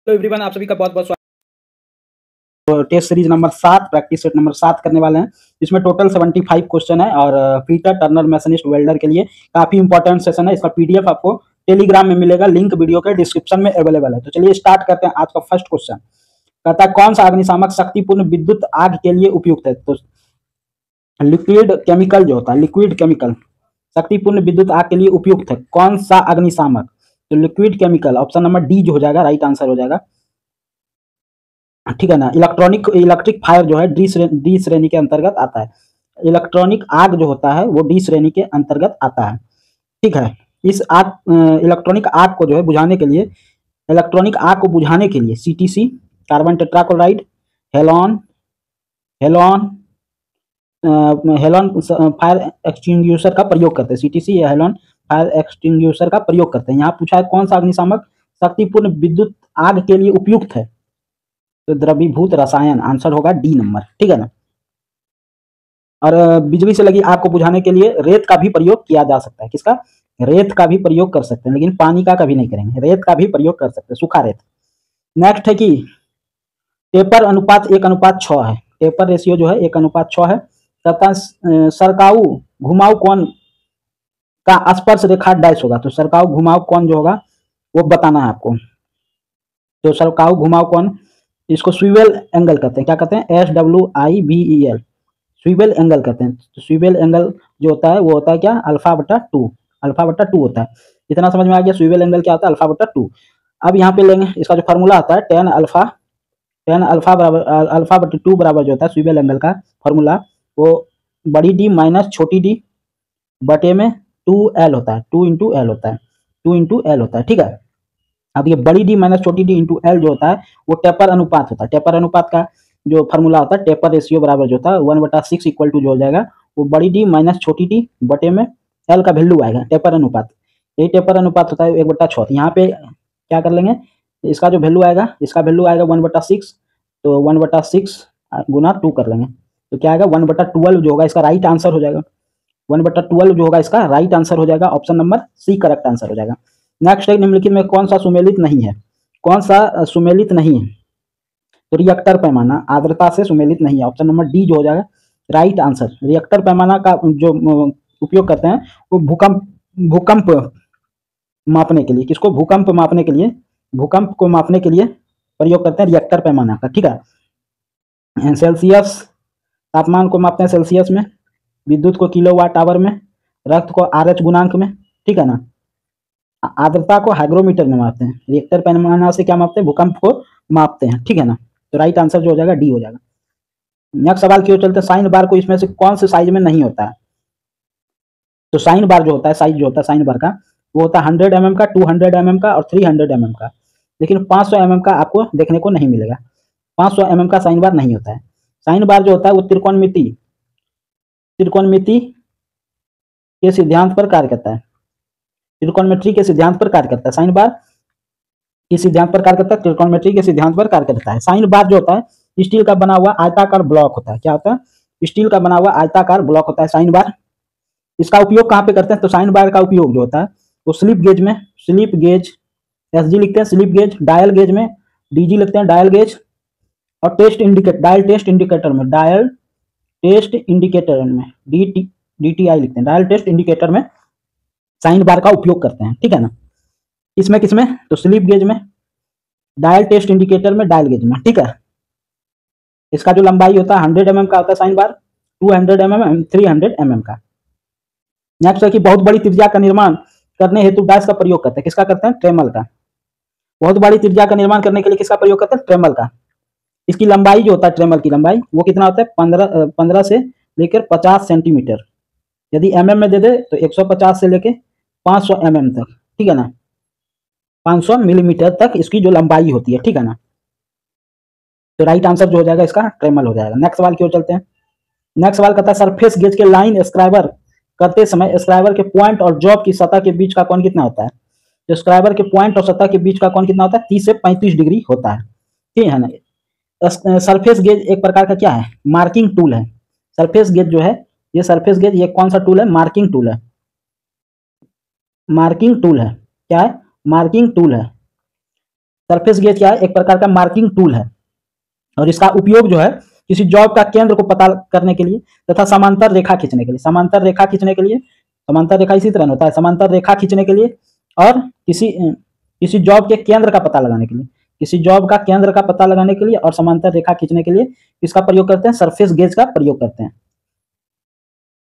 Hello everyone, आप सभी का बहुत बहुत स्वागत। Test series number 7, practice set number 7 करने वाले हैं। इसमें टोटल 75 क्वेश्चन है और फीटर, टर्नर, मैशनिस्ट, वेल्डर के लिए काफी इंपॉर्टेंट सेशन है। इसका पीडीएफ आपको टेलीग्राम में मिलेगा, लिंक वीडियो के डिस्क्रिप्शन में अवेलेबल है। तो चलिए स्टार्ट करते हैं। आज का फर्स्ट क्वेश्चन कहता है, कौन सा अग्निशामक शक्तिपूर्ण विद्युत आग के लिए उपयुक्त है? तो लिक्विड केमिकल जो होता है, लिक्विड केमिकल शक्तिपूर्ण विद्युत आग के लिए उपयुक्त है। कौन सा अग्निशामक? तो liquid chemical, option number D जो हो जाएगा राइट आंसर हो जाएगा। ठीक है ना। इलेक्ट्रिक फायर जो है डी श्रेणी के अंतर्गत आता है। इलेक्ट्रॉनिक आग जो होता है वो डी श्रेणी के अंतर्गत आता है। ठीक है। इस आग इलेक्ट्रॉनिक आग को जो है बुझाने के लिए, इलेक्ट्रॉनिक आग को बुझाने के लिए CTC, carbon tetrachloride, halon halon halon fire extinguisher का प्रयोग करते हैं। सीटीसी या हेलॉन फायर एक्सटिंग्विशर का प्रयोग करते हैं। यहाँ पूछा है कौन सा अग्निशामक शक्तिपूर्ण विद्युत आग के लिए उपयुक्त है? तो द्रवीभूत रसायन, आंसर होगा डी नंबर। ठीक है ना। और बिजली से लगी आग को बुझाने के लिए रेत का भी प्रयोग किया जा सकता है। किसका? रेत का भी प्रयोग कर सकते हैं, लेकिन पानी का कभी नहीं करेंगे। रेत का भी प्रयोग कर सकते हैं, सूखा रेत। नेक्स्ट है कि टेपर अनुपात 1:6 है। टेपर रेशियो जो है 1:6 है। तथा सरकाऊ घुमाव कोण का स्पर्श रेखा डैश होगा। तो सरकाऊ घुमाव कोण जो होगा वो बताना है आपको। तो सरकाऊ घुमाव कोण, इसको स्वीवेल एंगल कहते हैं। क्या कहते हैं? SWIVEL, स्वीवेल एंगल कहते हैं। तो स्वीवेल एंगल जो होता है वो होता है क्या? अल्फा/2, अल्फा/2 होता है। इतना समझ में आ गया स्वीवेल एंगल क्या होता है? अल्फा/2। अब यहाँ पे लेंगे इसका जो फार्मूला आता है tan अल्फा/2 बराबर जो होता है स्वीवेल एंगल का फार्मूला, वो बड़ी डी माइनस छोटी डी बटे में 2L होता है। 2 × L होता है, 2 × L होता है। ठीक है। अब ये बड़ी डी माइनस छोटी डी इंटू एल जो होता है वो टेपर अनुपात होता है। टेपर अनुपात का जो फार्मूला होता है, टेपर रेशियो बराबर जो होता है 1/6 इक्वल टू जो हो जाएगा वो बड़ी डी माइनस छोटी डी बटे में एल का वैल्यू आएगा, टेपर अनुपात। यही टेपर अनुपात होता है 1/6। यहाँ पे क्या कर लेंगे, इसका जो वैल्यू आएगा, इसका वैल्यू आएगा 1/6, तो 1/6 गुना 2 कर लेंगे तो क्या आएगा 1/12 जो होगा इसका राइट आंसर हो जाएगा। 1/12 जो होगा इसका राइट आंसर हो जाएगा। Option number C correct answer हो जाएगा। नेक्स्ट है, निम्नलिखित में कौन सा सुमेलित नहीं है? कौन सा सुमेलित नहीं है? तो रिएक्टर पैमाना आर्द्रता से सुमेलित नहीं है। ऑप्शन नंबर डी जो हो जाएगा राइट आंसर। रिएक्टर पैमाना का जो उपयोग करते हैं वो भूकंप मापने के लिए, किसको? भूकंप मापने के लिए, भूकंप को मापने के लिए प्रयोग करते हैं रिएक्टर पैमाना का। ठीक है। सेल्सियस तापमान को मापते हैं सेल्सियस में, विद्युत को किलोवाट आवर में, रक्त को RH गुणांक में। ठीक है ना। आर्द्रता को हाइग्रोमीटर में मापते हैं। रिएक्टर पैमाना से क्या मापते हैं? भूकंप को मापते हैं। ठीक है ना। तो राइट आंसर जो हो जाएगा डी हो जाएगा। नेक्स्ट सवाल की ओर चलते हैं। साइन बार को इसमें से कौन से साइज में नहीं होता है? तो साइन बार जो होता है, साइज जो होता है साइन बार का, वो होता है 100 mm का, 200 mm का और 300 mm का। लेकिन 500 mm का आपको देखने को नहीं मिलेगा। 500 mm का साइन बार नहीं होता है। साइन बार जो होता है वो त्रिकोणमिति के सिद्धांत पर कार्य करता है। त्रिकोणमिति के सिद्धांत पर कार्य करता है। साइन बार किस सिद्धांत पर कार्य करता है? त्रिकोणमिति के सिद्धांत पर कार्य करता है। साइन बार जो होता है स्टील का बना हुआ आयताकार ब्लॉक होता है। क्या होता है? स्टील का बना हुआ आयताकार ब्लॉक होता है साइन बार। इसका उपयोग कहाँ पे करते हैं? तो साइन बार का उपयोग जो होता है वो स्लिप गेज में, स्लिप गेज SG लिखते हैं स्लिप गेज, डायल गेज में DG लिखते हैं डायल गेज, और डायल टेस्ट इंडिकेटर में, डायल टेस्ट इंडिकेटर में DTI लिखते हैं, डायल टेस्ट इंडिकेटर में साइन बार का उपयोग करते हैं। ठीक है ना। किसमें किसमें? तो स्लिप गेज में, डायल टेस्ट इंडिकेटर में, डायल गेज में। ठीक है। इसका जो लंबाई होता है 100 mm का होता है साइन बार, 200 mm, 300 mm का। नेक्स्ट है कि बहुत बड़ी त्रिज्या का निर्माण करने हेतु डैश का प्रयोग करते हैं। किसका करते हैं? ट्रेमल का। बहुत बड़ी त्रिज्या का निर्माण करने के लिए किसका प्रयोग करते हैं? ट्रेमल का। इसकी लंबाई जो होता है, ट्रेमल की लंबाई वो कितना होता है? 15 से लेकर 50 सेंटीमीटर। यदि mm में दे दे तो 150 से लेकर 500 mm तक। ठीक है ना। 500 मिलीमीटर तक इसकी जो लंबाई होती है। ठीक है ना। तो राइट आंसर जो हो जाएगा इसका ट्रेमल हो जाएगा। नेक्स्ट सवाल की ओर चलते हैं। नेक्स्ट सवाल कहता है सरफेस गेज के लाइन स्क्राइबर करते समय स्क्राइबर के पॉइंट और जॉब की सतह के बीच का कोण कितना होता है? तो स्क्राइबर के पॉइंट और सतह के बीच का कोण कितना होता है? 30 से 35 डिग्री होता है। ठीक है ना। सरफेस गेज एक प्रकार का क्या है? मार्किंग टूल है। सरफेस गेज जो है, ये सरफेस गेज ये कौन सा टूल है? मार्किंग टूल है। मार्किंग टूल है। क्या है? मार्किंग टूल है। सरफेस गेज क्या है? एक प्रकार का मार्किंग टूल है और इसका उपयोग जो है किसी जॉब का केंद्र को पता करने के लिए तथा समांतर रेखा खींचने के लिए, समांतर रेखा खींचने के लिए, समांतर रेखा इसी तरह होता है, समांतर रेखा खींचने के लिए और किसी जॉब के केंद्र का पता लगाने के लिए, किसी जॉब का केंद्र का पता लगाने के लिए और समांतर रेखा खींचने के लिए इसका प्रयोग करते हैं, सरफेस गेज का प्रयोग करते हैं।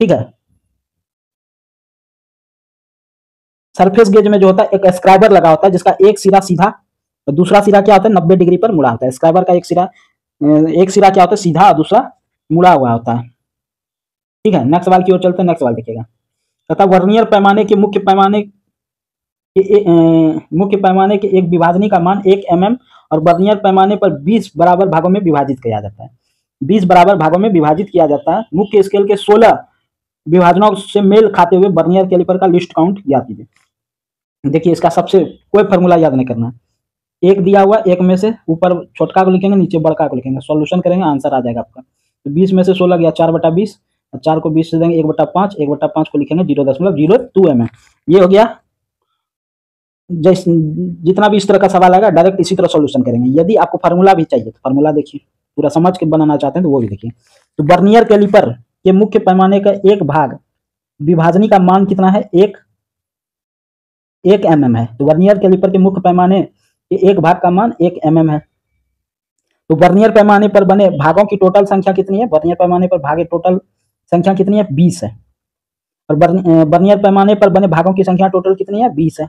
ठीक है। सरफेस गेज में जो होता है एक स्क्राइबर लगा होता है जिसका एक सिरा सीधा और दूसरा सिरा क्या होता है 90 डिग्री पर मुड़ा होता है। स्क्राइबर का एक सिरा क्या होता है सीधा और दूसरा मुड़ा हुआ होता है। ठीक है, नेक्स्ट सवाल की ओर चलते हैं। नेक्स्ट सवाल देखिएगा, तथा वर्नियर पैमाने के मुख्य पैमाने के एक विभाजनी का मान 1 mm और वर्नियर पैमाने पर 20 बराबर भागों में विभाजित किया जाता है। 20 बराबर भागों में विभाजित किया जाता है। मुख्य स्केल के 16 विभाजनों से मेल खाते हुए वर्नियर कैलिपर का लिस्ट काउंट ज्ञात कीजिए। देखिए इसका सबसे कोई फॉर्मूला याद नहीं करना है, एक दिया हुआ, एक में से ऊपर छोटका को लिखेंगे, नीचे बड़का को लिखेंगे, सॉल्यूशन करेंगे, आंसर आ जाएगा आपका। तो 20 में से 16 गया 4/20, 4 को 20 से देंगे 1/5, 1/5 को लिखेंगे 0.02 mm। ये हो गया। जितना भी इस तरह का सवाल आएगा डायरेक्ट इसी तरह सॉल्यूशन करेंगे। यदि आपको फार्मूला भी चाहिए तो फार्मूला देखिए, पूरा समझ के बनाना चाहते हैं तो वो भी देखिए। तो वर्नियर कैलिपर के मुख्य पैमाने का एक भाग विभाजनी का मान कितना है? 1 mm है। तो वर्नियर कैलिपर के मुख्य पैमाने के एक भाग का मान 1 mm है। तो वर्नियर पैमाने पर बने भागों की टोटल संख्या कितनी है? वर्नियर पैमाने पर भागे टोटल संख्या कितनी है? 20 है। और वर्नियर पैमाने पर बने भागों की संख्या टोटल कितनी है? 20 है।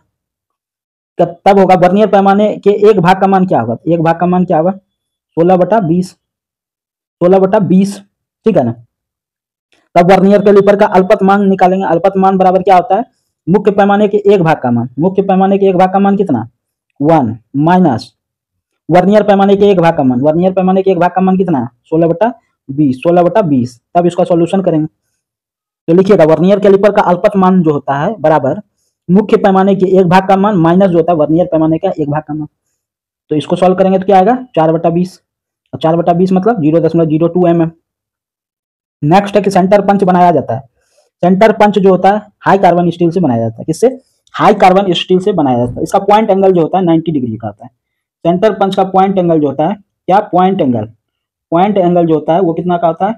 तब होगा वर्नियर पैमाने के एक भाग का मान क्या होगा? एक भाग का मान क्या होगा? 16/20, 16/20। ठीक है ना। तब वर्नियर कैलिपर का अल्पत मान निकालेंगे। अल्पत मान बराबर क्या होता है? मुख्य पैमाने के एक भाग का मान। मुख्य पैमाने के एक भाग का मान कितना? 1 माइनस वर्नियर पैमाने के एक भाग का मान। वर्नियर पैमाने के एक भाग का मान कितना? 16/20, 16/20। तब इसका सॉल्यूशन करेंगे तो लिखिएगा वर्नियर कैलिपर का अल्पत मान जो होता है बराबर मुख्य पैमाने के एक भाग का मान माइनस जो होता है वर्नियर पैमाने का एक भाग का मान। तो इसको सॉल्व करेंगे तो क्या आएगा? 4/20 और 4/20 मतलब 0.02 mm। नेक्स्ट है कि सेंटर पंच बनाया जाता है। सेंटर पंच जो होता है हाई कार्बन स्टील से बनाया जाता है। किससे? हाई कार्बन स्टील से बनाया जाता है। इसका पॉइंट एंगल जो होता है 90 डिग्री का होता है। सेंटर पंच का पॉइंट एंगल जो होता है, क्या पॉइंट एंगल जो होता है वो कितना का होता है?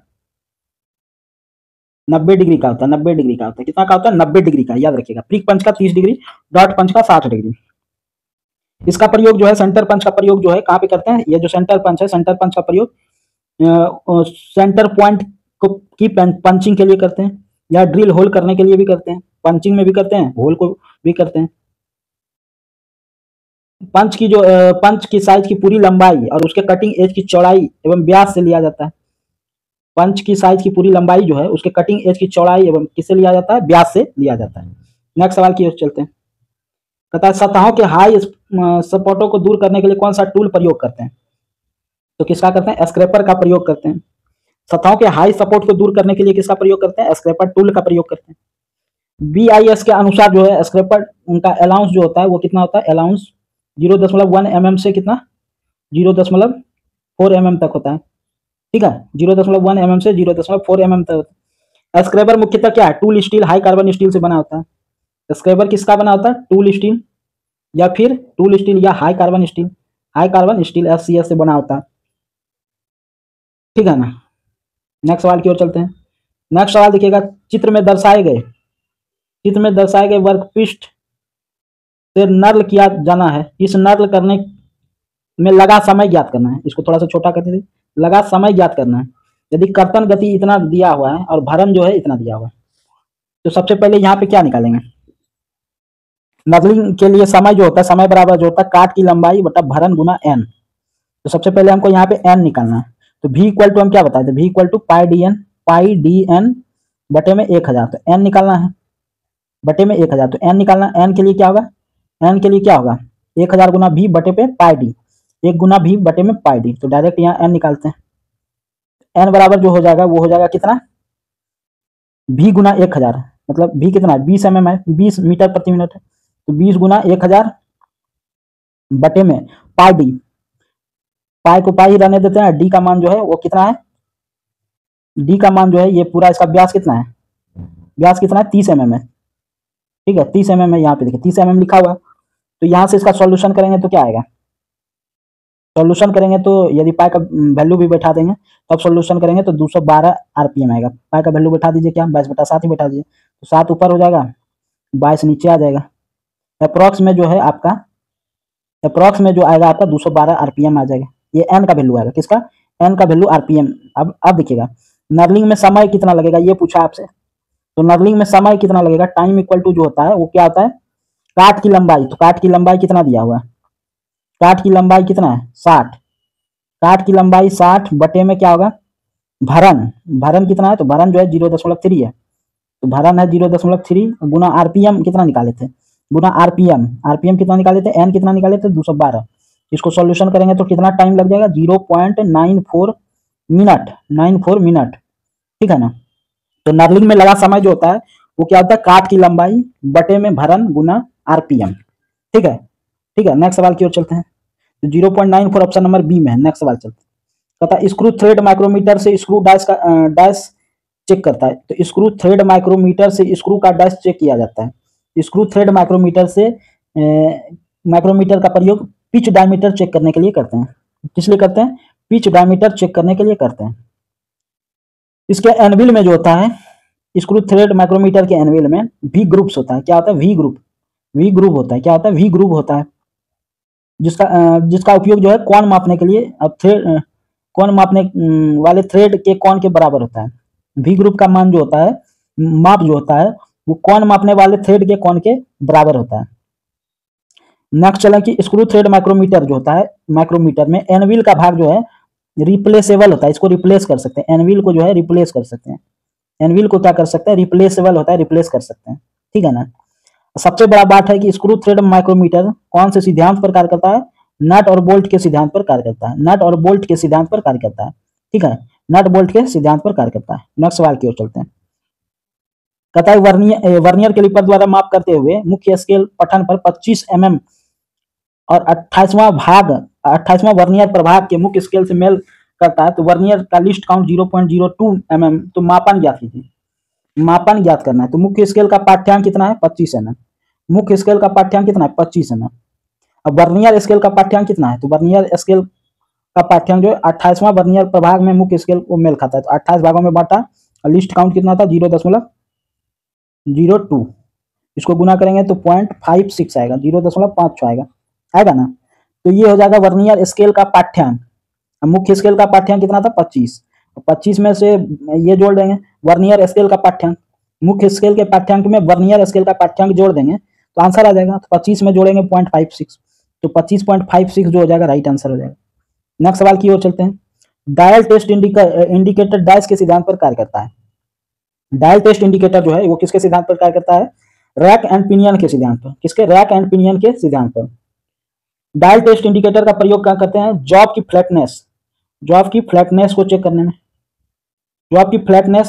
90 डिग्री का होता है। 90 डिग्री का होता है। कितना का होता है? 90 डिग्री का। याद रखिएगा। प्रिक पंच का 30 डिग्री, डॉट पंच का 60 डिग्री। इसका प्रयोग जो है सेंटर पंच का प्रयोग जो है कहाँ पे करते हैं? ये जो सेंटर पंच है, सेंटर पंच का प्रयोग सेंटर पॉइंट को की पंचिंग के लिए करते हैं या ड्रिल होल करने के लिए भी करते हैं। पंचिंग में भी करते हैं, होल को भी करते हैं। पंच की साइज की पूरी लंबाई और उसके कटिंग एज की चौड़ाई एवं व्यास से लिया जाता है। पंच की साइज की पूरी लंबाई जो है उसके कटिंग एज की चौड़ाई एवं किससे लिया जाता है? व्यास से लिया जाता है। नेक्स्ट सवाल की ओर चलते हैं। कहता है सतहों के हाई सपोर्टों को दूर करने के लिए कौन सा टूल प्रयोग करते हैं? तो किसका करते हैं? स्क्रैपर का प्रयोग करते हैं। सतहों के हाई सपोर्ट को दूर करने के लिए किसका प्रयोग करते हैं? स्क्रैपर टूल का प्रयोग करते हैं। BIS के अनुसार जो है स्क्रैपर उनका अलाउंस जो होता है वो कितना होता है? अलाउंस 0.1 mm से कितना? 0.4 mm तक होता है। ठीक है, 0.1 mm से 0.4 mm तक होता है। स्क्रैपर मुख्यतः क्या है? Tool steel, high carbon steel से बना होता है। स्क्रैपर किसका बना होता है? टूल स्टील या फिर टूल स्टील या high carbon steel, high carbon steel FCS से बना होता है। ठीक है ना। नेक्स्ट सवाल की ओर चलते हैं। नेक्स्ट सवाल देखिएगा, चित्र में दर्शाए गए वर्कपीस से नर्ल किया जाना है। इस नर्ल करने में लगा समय ज्ञात करना है। इसको थोड़ा सा छोटा करते थे, लगा समय ज्ञात करना है। यदि कर्तन गति इतना दिया हुआ है और भरण जो है इतना दिया हुआ है तो सबसे पहले यहाँ पे क्या निकालेंगे? नर्लिंग के लिए समय जो होता है, समय बराबर जो होता है काट की लंबाई बटा भरण गुना n। तो सबसे पहले हमको यहाँ पे n निकालना है। तो v इक्वल टू हम क्या बताए थे? v equal to pi D N बटे में 1000। तो n निकालना है बटे में 1000। तो n निकालना, n के लिए क्या होगा? n के लिए क्या होगा? 1000 गुना v बटे पे पाई डी, 1 गुना v बटे में पाई डी। तो डायरेक्ट यहाँ n निकालते हैं। n बराबर जो हो जाएगा वो हो जाएगा कितना? v गुना 1000, मतलब v कितना है? 20 mm है, 20 मीटर प्रति मिनट है। तो 20 गुना 1000 बटे में पाई डी, पाई को पाई ही रहने देते हैं। डी का मान जो है वो कितना है? डी का मान जो है ये पूरा इसका व्यास कितना है? व्यास कितना है? 30 mm है। ठीक है, 30 mm है। यहाँ पे देखिए 30 mm लिखा हुआ है। तो यहाँ से इसका सॉल्यूशन करेंगे तो क्या आएगा? सॉल्यूशन करेंगे तो यदि पाई का वैल्यू भी बैठा देंगे तो अब सॉल्यूशन करेंगे तो 212 आरपीएम आएगा। पाई का वैल्यू बैठा दीजिए, क्या 22/7 ही बैठा दीजिए, तो 7 ऊपर हो जाएगा, 22 नीचे आ जाएगा। अप्रॉक्स में जो है आपका, अप्रॉक्स में जो आएगा आपका 212 आरपीएम आ जाएगा। ये एन का वैल्यू आएगा, किसका, एन का वैल्यू आरपीएम। अब देखिएगा नर्लिंग में समय कितना लगेगा ये पूछा आपसे, तो नर्लिंग में समय कितना लगेगा, टाइम इक्वल टू जो होता है वो क्या होता है, काट की लंबाई। तो काट की लंबाई कितना दिया हुआ है, काट की लंबाई कितना है 60, काट की लंबाई 60 बटे में क्या होगा भरन, भरन कितना है, तो भरन जो है 0.3 है, तो भरन है 0.3 गुना आरपीएम कितना निकाले थे, गुना आरपीएम, आरपीएम कितना निकाले थे, एन कितना निकाले थे 212। इसको सॉल्यूशन करेंगे तो कितना टाइम लग जाएगा 0.94 मिनट, 94 मिनट, ठीक है ना। तो नर्लिंग में लगा समय जो होता है वो क्या होता है, काट की लंबाई बटे में भरन गुना आरपीएम, ठीक है। ठीक है, नेक्स्ट सवाल की ओर चलते हैं। तो 0.94 ऑप्शन नंबर बी में है। नेक्स्ट सवाल चलते हैं, कहता है स्क्रू थ्रेड माइक्रोमीटर से स्क्रू डैश का डैश चेक करता है। तो स्क्रू थ्रेड माइक्रोमीटर से स्क्रू का डैश चेक किया जाता है। स्क्रू थ्रेड माइक्रोमीटर से माइक्रोमीटर का प्रयोग पिच डायमीटर चेक करने के लिए करते हैं। किस लिए करते हैं, पिच डायमीटर चेक करने के लिए करते हैं। इसके एनविल में जो होता है, स्क्रू थ्रेड माइक्रोमीटर के एनविल में वी ग्रुप्स होता है। क्या होता है, वी ग्रुप, वी ग्रुप होता है। क्या होता है, वी ग्रुप होता है, जिसका उपयोग जो है कोण मापने के लिए, अब थ्रेड कोण मापने वाले थ्रेड के कोण के बराबर होता है। वी ग्रुप का मान जो होता है, माप जो होता है वो कोण मापने वाले थ्रेड के कोण के बराबर होता है। नेक्स्ट चलें कि स्क्रू थ्रेड माइक्रोमीटर जो होता है, माइक्रोमीटर में एनविल का भाग जो है रिप्लेसेबल होता है। इसको रिप्लेस कर सकते हैं, एनविल को जो है रिप्लेस कर सकते हैं। एनविल को क्या कर सकते हैं, रिप्लेसेबल होता है, रिप्लेस कर सकते हैं, ठीक है ना। सबसे बड़ा बात है कि स्क्रू थ्रेड माइक्रोमीटर कौन से सिद्धांत पर कार्य करता है, नट और बोल्ट के सिद्धांत पर कार्य करता है। नट और बोल्ट के सिद्धांत पर कार्य करता है, ठीक है, नट बोल्ट के सिद्धांत पर कार्य करता है। नेक्स्ट सवाल की ओर चलते हैं, कहता है वर्नियर कैलिपर द्वारा माप करते हुए मुख्य स्केल पठन पर 25 mm और 28वां वर्नियर प्रभाग के मुख्य स्केल से मेल करता है, तो वर्नियर का लिस्ट काउंट 0.02 mm, तो मापन ज्ञात कीजिए, मापन ज्ञात करना है। तो मुख्य स्केल का पाठ्यांक कितना है 25 mm, मुख्य स्केल का पाठ्यांक कितना है 25 mm। अब वर्नियर स्केल का पाठ्यांक कितना है, तो वर्नियर स्केल का पाठ्यांक जो है 28वां वर्नियर प्रभाग में मुख्य स्केल को मेल खाता है, तो 28 भागों में बांटा और लिस्ट काउंट कितना था 0.02, इसको गुना करेंगे तो 0.56 आएगा, 0.56 आएगा, आएगा ना। तो ये हो जाएगा वर्नियर स्केल का पाठ्यांक। मुख्य स्केल का पाठ्यांक कितना था 25, 25 में से ये जोड़ देंगे वर्नियर स्केल का पाठ्यांक, मुख्य स्केल के पाठ्यांक में वर्नियर स्केल का पाठ्यांक जोड़ देंगे तो आंसर आ जाएगा। तो 25 में जोड़ेंगे 0.56, तो 25.56 जो हो जाएगा राइट आंसर हो जाएगा। नेक्स्ट सवाल की ओर चलते हैं, डायल टेस्ट इंडिकेटर डैश के सिद्धांत पर कार्य करता है। डायल टेस्ट इंडिकेटर जो है वो किसके सिद्धांत पर कार्य करता है, रैक एंड पिनियन के सिद्धांत पर। किसके, रैक एंड पिनियन के सिद्धांत पर। डायल टेस्ट इंडिकेटर का प्रयोग क्या करते हैं, जॉब की फ्लैटनेस, जॉब की फ्लैटनेस को चेक करने में, जॉब की फ्लैटनेस,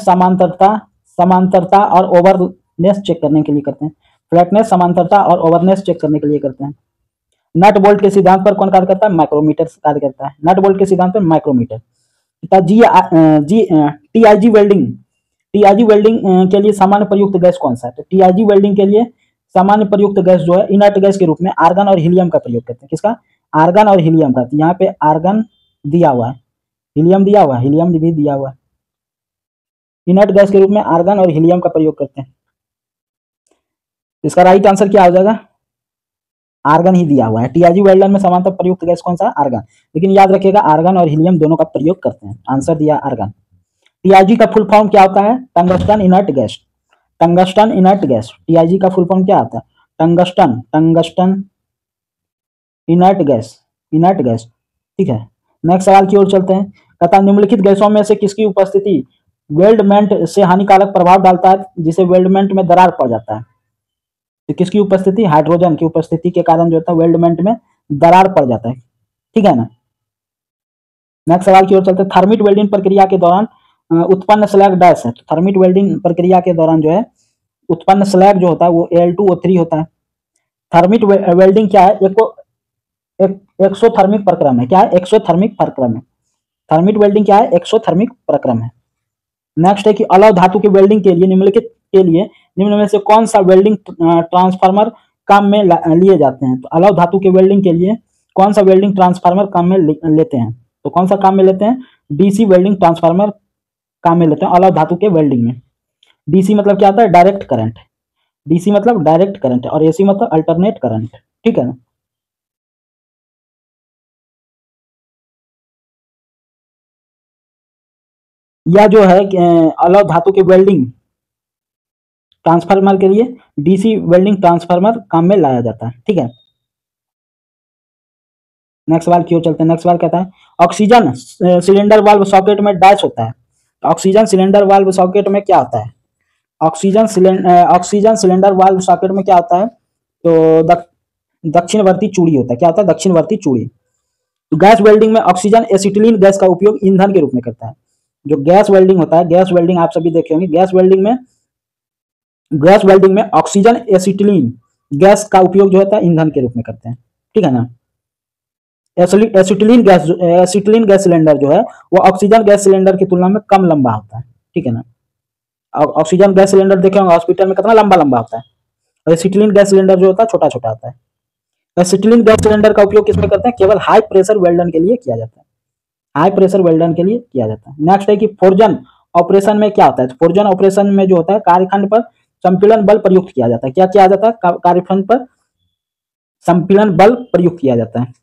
समांतरता और ओवरनेस चेक करने के लिए करते हैं। फ्लैटनेस, समांतरता और ओवरनेस चेक करने के लिए करते हैं। नट बोल्ट के सिद्धांत पर कौन कार्य करता है, माइक्रोमीटर कार्य करता है। नट बोल्ट के सिद्धांत पर micrometer. TIG welding, TIG welding के लिए सामान्य प्रयुक्त गैस कौन सा है, तो टीआईजी वेल्डिंग के लिए सामान्य प्रयुक्त गैस जो है इनर्ट गैस के रूप में आर्गन और हीलियम का प्रयोग करते हैं। किसका, आर्गन और हीलियम का। यहाँ पे आर्गन दिया हुआ है, हीलियम दिया हुआ है, हीलियम भी दिया हुआ है। इनर्ट गैस के रूप में आर्गन और हीलियम का प्रयोग करते हैं। इसका राइट आंसर क्या हो जाएगा, आर्गन ही दिया हुआ है। टीआईजी वेल्डर में समांतर प्रयुक्त गैस कौन सा, आर्गन। लेकिन याद रखिएगा आर्गन और हीलियम दोनों का प्रयोग करते हैं। आंसर दिया आर्गन। टीआईजी का फुल फॉर्म क्या होता है, tungsten inert gas, tungsten inert gas. TIG का फुल फॉर्म क्या आता है, tungsten, tungsten inert gas, inert gas, ठीक है। नेक्स्ट सवाल की ओर चलते हैं, कहता निम्नलिखित गैसों में से किसकी उपस्थिति वेल्डमेंट से हानिकारक प्रभाव डालता है, जिसे वेल्डमेंट में दरार पड़ जाता है। तो किसकी उपस्थिति, हाइड्रोजन की उपस्थिति के कारण जो होता है वेल्डमेंट में दरार पड़ जाता है, ठीक है ना। नेक्स्ट सवाल की ओर चलते हैं, थर्मिट वेल्डिंग प्रक्रिया के दौरान उत्पन्न स्लैग डैश है। तो थर्मिट वेल्डिंग प्रक्रिया के दौरान जो है उत्पन्न स्लैग जो होता है वो Al2O3 होता है। थर्मिट वेल्डिंग क्या है, एक्सोथर्मिक प्रक्रम है। क्या है, एक्सोथर्मिक प्रक्रम है। थर्मिट वेल्डिंग क्या है, एक्सोथर्मिक प्रक्रम है। नेक्स्ट है कि अलग धातु की वेल्डिंग के लिए निम्नलिखित के लिए निम्न में से कौन सा वेल्डिंग ट्रांसफार्मर काम में लिए जाते हैं। तो अलग धातु के वेल्डिंग के लिए कौन सा वेल्डिंग ट्रांसफार्मर काम में लेते हैं? तो कौन सा काम में लेते हैं? डीसी वेल्डिंग ट्रांसफार्मर काम में लेते हैं अलग धातु के वेल्डिंग में। डीसी मतलब क्या होता है? Direct current. डीसी मतलब डायरेक्ट करंट और एसी मतलब अल्टरनेट करंट, ठीक है ना। या जो है अलग धातु के वेल्डिंग ट्रांसफार्मर के लिए डीसी वेल्डिंग ट्रांसफार्मर काम में लाया जाता है, ठीक है। नेक्स्ट सवाल की ओर चलते हैं। नेक्स्ट सवाल कहता है ऑक्सीजन सिलेंडर वाल्व सॉकेट में डैश होता है। ऑक्सीजन सिलेंडर वाल्व सॉकेट में क्या होता है? ऑक्सीजन सिलेंडर वाल्व सॉकेट में क्या होता है? तो दक्षिणवर्ती चूड़ी होता है। क्या होता है? दक्षिणवर्ती चूड़ी। तो गैस वेल्डिंग में ऑक्सीजन एसिटिलीन गैस का उपयोग ईंधन के रूप में करता है। जो गैस वेल्डिंग होता है, गैस वेल्डिंग आप सभी देखे होंगे, गैस वेल्डिंग में ऑक्सीजन एसिटिलीन गैस का उपयोग जो होता है ईंधन के रूप में करते हैं, ठीक है ना। एसिटिलीन गैस सिलेंडर जो है वो ऑक्सीजन गैस सिलेंडर की तुलना में कम लंबा होता है, ठीक है ना। ऑक्सीजन गैस सिलेंडर देखे होंगे हॉस्पिटल में कितना लंबा लंबा होता है, और एसिटिलीन गैस सिलेंडर जो होता है छोटा छोटा होता है। एसिटिलीन गैस सिलेंडर का उपयोग किसमें करते हैं? केवल हाई प्रेशर वेल्डन के लिए किया जाता है। हाई प्रेशर वेल्डन के लिए किया जाता है। नेक्स्ट है कि फोर्जन ऑपरेशन में क्या होता है? फोर्जन ऑपरेशन में जो होता है कार्यखंड पर संपीड़न बल प्रयुक्त किया जाता है। क्या किया जाता है? कार्यखंड पर संपीड़न बल प्रयुक्त किया जाता है।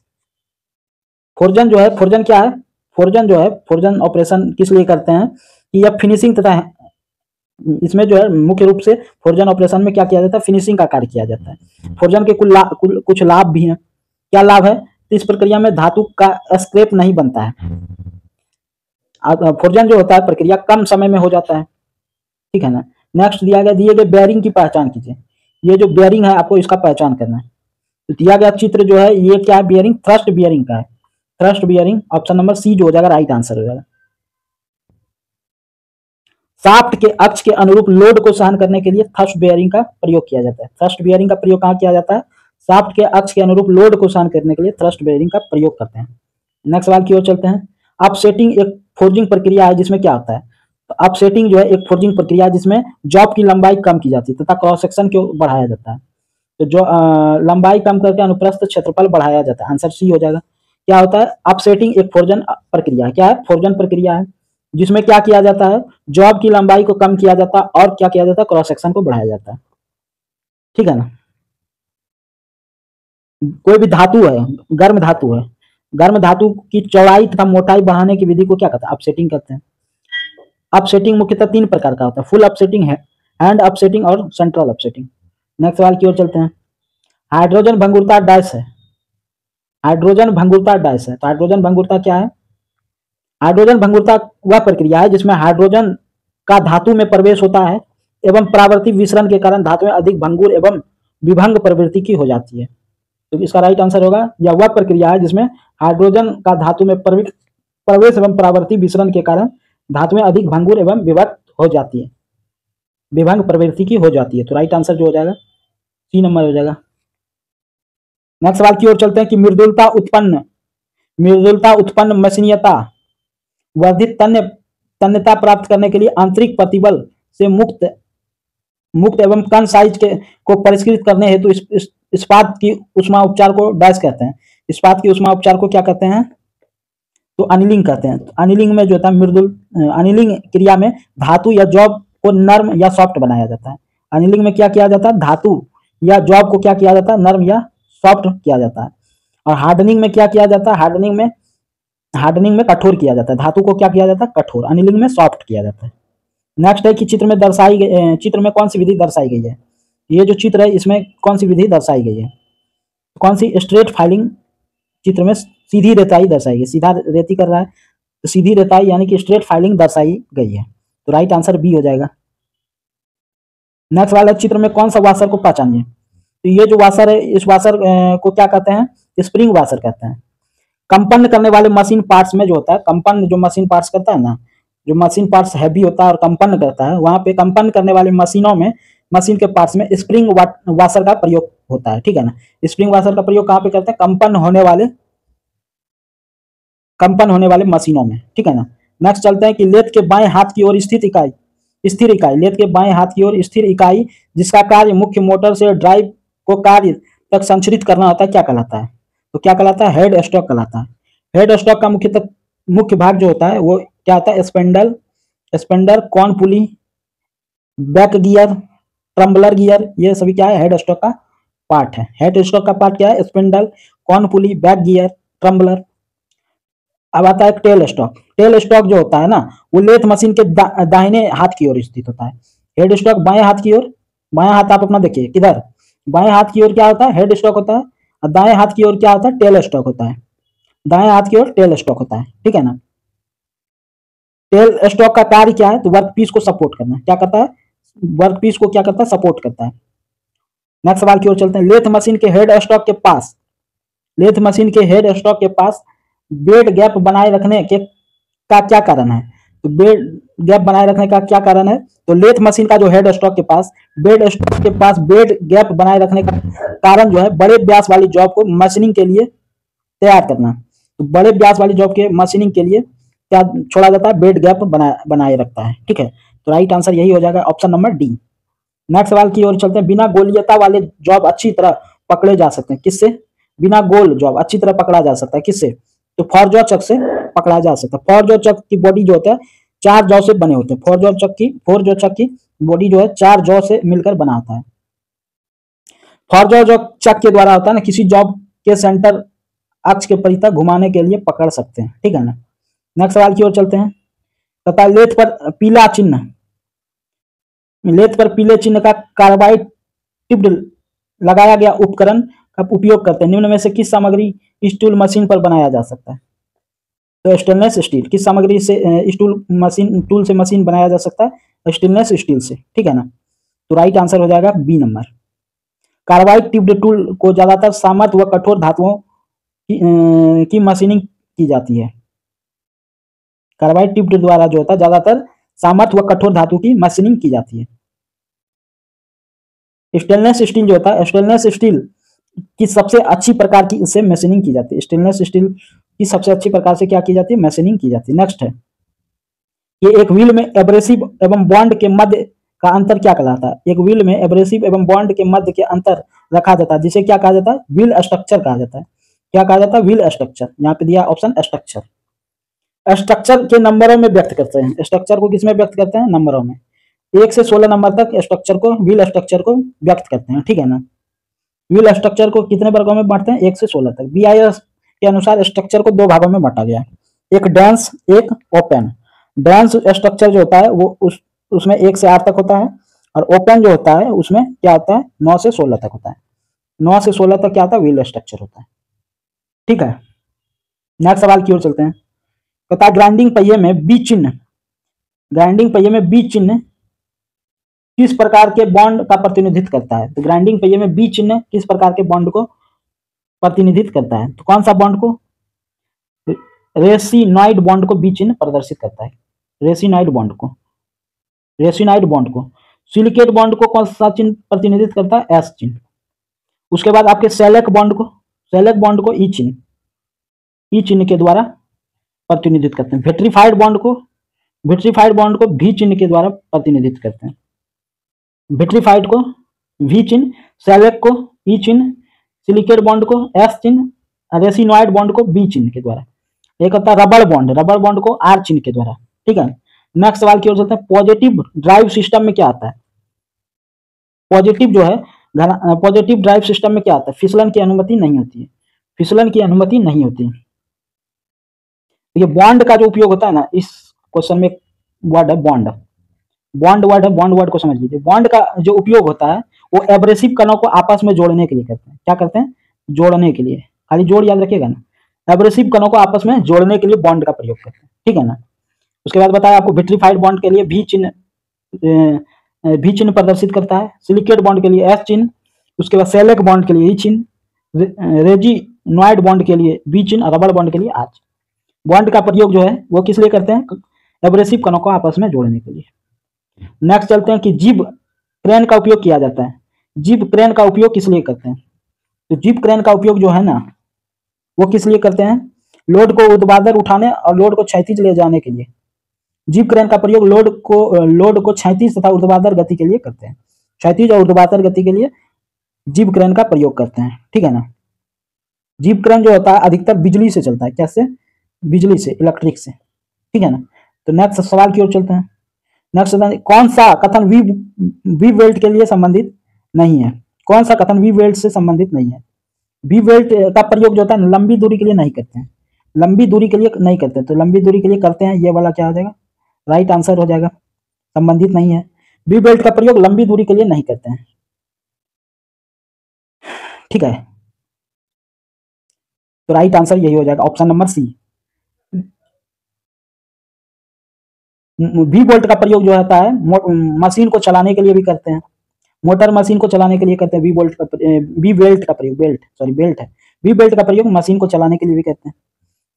फोर्जन जो है, फोर्जन क्या है? फोर्जन जो है, फोर्जन ऑपरेशन किस लिए करते हैं कि यह फिनिशिंग तथा इसमें जो है मुख्य रूप से फोर्जन ऑपरेशन में क्या किया जाता है? फिनिशिंग का कार्य किया जाता है। फोर्जन के कुछ लाभ भी हैं। क्या लाभ है? तो इस प्रक्रिया में धातु का स्क्रैप नहीं बनता है। फोर्जन जो होता है प्रक्रिया कम समय में हो जाता है, ठीक है ना। नेक्स्ट दिए गए बेयरिंग की पहचान कीजिए। ये जो बेयरिंग है आपको इसका पहचान करना है। तो दिया गया चित्र जो है ये क्या है? बियरिंग, थ्रस्ट बियरिंग का है। Thrust bearing option number C जो हो जाएगा राइट आंसर हो जाएगा। शाफ्ट के अक्ष के अनुरूप लोड को सहन करने के लिए थ्रस्ट बियरिंग का प्रयोग किया जाता है। थ्रस्ट बियरिंग का प्रयोग कहाँ किया जाता है? शाफ्ट के अक्ष के अनुरूप लोड को सहन करने के लिए थ्रस्ट बियरिंग का प्रयोग करते हैं। नेक्स्ट सवाल की ओर चलते हैं। अपसेटिंग एक फोर्जिंग प्रक्रिया है जिसमें क्या होता है? तो अपसेटिंग जो है एक फोर्जिंग प्रक्रिया है जिसमें जॉब की लंबाई कम की जाती है तथा क्रॉस सेक्शन को बढ़ाया जाता है। तो जो लंबाई कम करके अनुप्रस्थ क्षेत्रफल बढ़ाया जाता है। आंसर सी हो जाएगा। क्या होता है? अपसेटिंग एक फोर्जन प्रक्रिया। क्या है? फोर्जन प्रक्रिया है जिसमें क्या किया जाता है? जॉब की लंबाई को कम किया जाता है और क्या किया जाता है? क्रॉस सेक्शन को बढ़ाया जाता है, ठीक है ना। कोई भी धातु है, गर्म धातु है, गर्म धातु की चौड़ाई तथा मोटाई बढ़ाने की विधि को क्या कहते हैं? अपसेटिंग कहते हैं। अपसेटिंग मुख्यतः 3 प्रकार का होता है, फुल अपसेटिंग है, हैंड अपसेटिंग और सेंट्रल अपसेटिंग। नेक्स्ट सवाल की ओर चलते हैं। हाइड्रोजन भंगुरता डैश है। हाइड्रोजन भंगुरता डैश है। तो हाइड्रोजन भंगुरता क्या है? हाइड्रोजन भंगुरता वह प्रक्रिया है जिसमें हाइड्रोजन का धातु में प्रवेश होता है एवं परावर्ती विसरण के कारण धातु में अधिक भंगुर एवं विभंग प्रवृत्ति की हो जाती है। तो इसका राइट आंसर होगा यह वह प्रक्रिया है जिसमें हाइड्रोजन का धातु में प्रवेश एवं परावर्ती विसरण के कारण धातु में अधिक भंगुर एवं विभक्त हो जाती है, विभंग प्रवृत्ति की हो जाती है। तो राइट आंसर जो हो जाएगा सी नंबर हो जाएगा। नेक्स्ट सवाल की ओर चलते हैं कि मृदुलता उत्पन्न मशीनियता वर्धित तन्यता प्राप्त करने के लिए आंतरिक प्रतिबल से मुक्त एवं कण साइज को परिष्कृत करने हेतु इस्पात की उष्मा उपचार को डैश कहते हैं। इस्पात की उष्मा उपचार को क्या कहते हैं? तो अनिलिंग कहते हैं। तो अनिलिंग में जो होता है अनिलिंग क्रिया में धातु या जॉब को नर्म या सॉफ्ट बनाया जाता है। अनिलिंग में क्या किया जाता है? धातु या जॉब को क्या किया जाता है? नर्म या सॉफ्ट किया जाता है। और हार्डनिंग में क्या किया जाता है? हार्डनिंग में कठोर किया जाता है। धातु को क्या किया जाता है? कठोर। अनिलिंग में सॉफ्ट किया जाता है। नेक्स्ट है कि चित्र में कौन सी विधि दर्शाई गई है? ये जो चित्र है इसमें कौन सी विधि दर्शाई गई है? कौन सी? Straight filing. चित्र में सीधी रेताई दर्शाई गई, सीधा रेती कर रहा है तो सीधी रेताई यानी कि स्ट्रेट फाइलिंग दर्शाई गई है। तो राइट आंसर बी हो जाएगा। नेक्स्ट वाला चित्र में कौन सा वाशर को पहचानिए? तो ये जो वाशर है इस वाशर को क्या कहते हैं? स्प्रिंग वाशर कहते हैं। कंपन करने वाले मशीन पार्ट्स में जो होता है, कंपन जो मशीन पार्ट्स करता है ना, जो मशीन पार्ट्स हैवी होता है और कंपन करता है, वहां पे कंपन करने वाले मशीनों में, मशीन के पार्ट्स में स्प्रिंग वाशर का प्रयोग होता है, ठीक है ना। स्प्रिंग वाशर का प्रयोग कहाँ पे करते हैं? कंपन होने वाले मशीनों में, ठीक है ना। नेक्स्ट चलते हैं कि लेथ के बाएं हाथ की ओर स्थिर इकाई, लेथ के बाएं हाथ की ओर स्थिर इकाई जिसका कार्य मुख्य मोटर से ड्राइव को कार्य तक संचालित करना होता है क्या कहलाता है? तो क्या कहलाता है? हेड स्टॉक कहलाता है। हेड स्टॉक का मुख्य भाग जो होता है वो क्या होता है? स्पेंडर, कॉर्न पुली, बैक गियर, ट्रम्बलर गियर, ये सभी क्या है? हेड स्टॉक का पार्ट है। हेड स्टॉक का पार्ट क्या है? स्पिंडल, कॉर्न पुली, बैक गियर, ट्रम्बलर। अब आता है टेल स्टॉक। टेल स्टॉक जो होता है ना, वो लेथ मशीन के दाहिने हाथ की ओर स्थित होता है। हेड स्टॉक बाएं हाथ की ओर, बाएं हाथ आप अपना देखिए किधर, बाएं हाथ की ओर क्या होता है? हेड स्टॉक होता है। और दाएं हाथ की ओर क्या होता है? टेल स्टॉक होता है। दाएं हाथ की ओर टेल स्टॉक होता है, ठीक है ना। टेल स्टॉक का कार्य क्या है? तो वर्क पीस को सपोर्ट करना। क्या करता है? वर्क पीस को क्या करता है? सपोर्ट करता है। नेक्स्ट सवाल की ओर चलते हैं। लेथ मशीन के हेड स्टॉक के पास, लेथ मशीन के हेड स्टॉक के पास बेड गैप बनाए रखने के का क्या कारण है? तो बेड गैप बनाए रखने का क्या कारण है? तो लेथ मशीन का जो हेड स्टॉक के पास बेड स्टॉक के पास बेड गैप बनाए रखने का कारण जो है, बड़े व्यास वाली जॉब को मशीनिंग के लिए तैयार करना। तो बड़े व्यास वाली जॉब के मशीनिंग के लिए क्या छोड़ा जाता है? बेड गैप बनाए रखता है, ठीक है। तो राइट आंसर यही हो जाएगा, ऑप्शन नंबर डी। नेक्स्ट सवाल की ओर चलते हैं। बिना गोलीयता वाले जॉब अच्छी तरह पकड़े जा सकते हैं, किससे? बिना गोल जॉब अच्छी तरह पकड़ा जा सकता है, किससे? तो फॉरजॉ चक से पकड़ा जा सकता है। फॉरजॉ चक की बॉडी जो होता है 4 जॉ से बने होते हैं। फॉरजॉ चक की बॉडी जो है 4 जॉ से मिलकर बना होता है। फॉरजॉ जो चक के द्वारा होता है ना, किसी जॉब के सेंटर अक्ष के परितः घुमाने के लिए पकड़ सकते हैं, ठीक है ना। नेक्स्ट सवाल की ओर चलते हैं। तथा लेथ पर पीला चिन्ह, लेथ पर पीले चिन्ह का कार्बाइड टिप्ड लगाया गया उपकरण का उपयोग करते हैं। निम्न में से किस सामग्री स्टूल मशीन पर बनाया जा सकता है? तो स्टेनलेस स्टील। किस सामग्री से टूल से मशीन बनाया जा सकता है? स्टेनलेस स्टील से, ठीक है ना। तो राइट आंसर हो जाएगा B number. Carbide tipped tool को ज्यादातर सामर्थ्य व कठोर धातुओं की मशीनिंग की जाती है। कार्बाइड टिप्ड द्वारा जो होता है ज्यादातर सामर्थ्य व कठोर धातु की मशीनिंग की जाती है। स्टेनलेस स्टील जो होता है, स्टेनलेस स्टील की सबसे अच्छी प्रकार की इससे मशीनिंग की जाती है। स्टेनलेस स्टील की सबसे अच्छी प्रकार से क्या की जाती है? मशीनिंग की जाती है। नेक्स्ट है, ये एक व्हील में एब्रेसिव एवं बॉन्ड के मध्य का अंतर क्या कहलाता है? एक व्हील में एब्रेसिव एवं बॉन्ड के मध्य के अंतर रखा जाता है, जिसे क्या कहा जाता है? व्हील स्ट्रक्चर कहा जाता है। क्या कहा जाता है? Wheel structure. यहाँ पे दिया ऑप्शन स्ट्रक्चर। स्ट्रक्चर के नंबरों में व्यक्त करते हैं। स्ट्रक्चर को किसमें व्यक्त करते हैं? नंबरों में। 1 से 16 नंबर तक स्ट्रक्चर को, व्हील स्ट्रक्चर को व्यक्त करते हैं, ठीक है ना। व्हील स्ट्रक्चर को कितने वर्गों में बांटते हैं? 1 से 16 तक। बीआईएस के अनुसार स्ट्रक्चर को 2 भागों में बांटा गया है, एक डेंस, एक ओपन। डेंस स्ट्रक्चर जो होता है वो उसमें 1 से 8 तक होता है, और ओपन जो होता है उसमें क्या होता है? 9 से 16 तक होता है। 9 से 16 तक क्या होता है? व्हील स्ट्रक्चर होता है, ठीक है। नेक्स्ट सवाल की ओर चलते हैं। कहता है ग्राइंडिंग पहिए में बी चिन्ह, ग्राइंडिंग पहिए में बी चिन्ह किस प्रकार के बॉन्ड का प्रतिनिधित्व करता है? तो ग्राइंडिंग पहिए में बी चिन्ह किस प्रकार के बॉन्ड को प्रतिनिधित्व करता है? तो कौन सा बॉन्ड को? रेसिनॉइड बॉन्ड को बी चिन्ह प्रदर्शित करता है। रेसिनॉइड बॉन्ड को, रेसिनॉइड बॉन्ड को। सिलिकेट बॉन्ड को कौन सा चिन्ह प्रतिनिधित्व करता है? एस चिन्ह। उसके बाद आपके सेलेक बॉन्ड को, सेलेक बॉन्ड को ई चिन्ह, ई चिन्ह के द्वारा प्रतिनिधित्व करते हैं। विट्रीफाइड बॉन्ड को, विट्रीफाइड बॉन्ड को भी चिन्ह के द्वारा प्रतिनिधित्व करते हैं। विट्रीफाइड को वी चिन्ह, सेलेक को ई चिन्ह, सिलिकेट बॉन्ड को एस चिन्ह, रेसिनॉइड बॉन्ड को बी चिन्ह के द्वारा। एक होता है रबर बॉन्ड, रबर बॉन्ड को आर चिन्ह के द्वारा, ठीक है। नेक्स्ट सवाल की ओर चलते हैं। पॉजिटिव ड्राइव सिस्टम में क्या आता है? पॉजिटिव जो है, पॉजिटिव ड्राइव सिस्टम में क्या आता है? फिसलन की अनुमति नहीं होती है, फिसलन की अनुमति नहीं होती है। ये बॉन्ड का जो उपयोग होता है ना, इस क्वेश्चन में वर्ड है बॉन्ड, बॉन्ड वर्ड है, बॉन्ड वर्ड को समझ लीजिए। बॉन्ड का जो उपयोग होता है वो एब्रेसिव कणों को आपस में जोड़ने के लिए करते हैं। क्या करते हैं? जोड़ने के लिए, खाली जोड़ याद रखिएगा ना। एब्रेसिव कणों को आपस में जोड़ने के लिए बॉन्ड का प्रयोग करते हैं, ठीक है ना। उसके बाद बताया आपको विट्रीफाइड बॉन्ड के लिए भी चिन्ह, भी चिन्ह प्रदर्शित करता है। सिलिकेट बॉन्ड के लिए एस चिन्ह, उसके बाद सेलेक बॉन्ड के लिए ई चिन्ह, रेजिनॉइड बॉन्ड के लिए बी चिन्ह, रबर बॉन्ड के लिए आर चिन्ह। बॉन्ड का प्रयोग जो है वो किस लिए करते हैं? एब्रेसिव कणों को आपस में जोड़ने के लिए। नेक्स्ट चलते हैं कि जिब क्रेन का उपयोग किया जाता है। जिब क्रेन का उपयोग किस लिए करते हैं? तो जिब क्रेन का उपयोग जो है ना, वो किस लिए करते हैं? लोड को ऊर्ध्वाधर उठाने और लोड को क्षैतिज ले जाने के लिए। जिब क्रेन का प्रयोग लोड को क्षैतिज तथा ऊर्ध्वाधर गति के लिए करते हैं। क्षैतिज और ऊर्ध्वाधर गति के लिए जिब क्रेन का प्रयोग करते हैं, ठीक है ना। जीव करंट जो होता है अधिकतर बिजली से चलता है। कैसे? बिजली से, इलेक्ट्रिक से। ठीक है ना। तो नेक्स्ट सवाल की ओर चलते हैं। नेक्स्ट कौन सा कथन वी वेल्ट के लिए संबंधित नहीं है? कौन सा कथन वी वेल्ट से संबंधित नहीं है? वी वेल्ट का प्रयोग जो होता है लंबी दूरी के लिए नहीं करते हैं। लंबी दूरी के लिए नहीं करते, तो लंबी दूरी के लिए करते हैं, ये वाला क्या हो जाएगा? राइट आंसर हो जाएगा। संबंधित नहीं है। वी बेल्ट का प्रयोग लंबी दूरी के लिए नहीं करते हैं। ठीक है, तो राइट आंसर यही हो जाएगा, option number C. V bolt का प्रयोग जो होता है मशीन को चलाने के लिए भी करते हैं। मोटर मशीन को चलाने के लिए करते हैं वी बोल्ट का वी बेल्ट का प्रयोग, बेल्ट सॉरी बेल्ट है। वी बेल्ट का प्रयोग मशीन को चलाने के लिए भी करते हैं।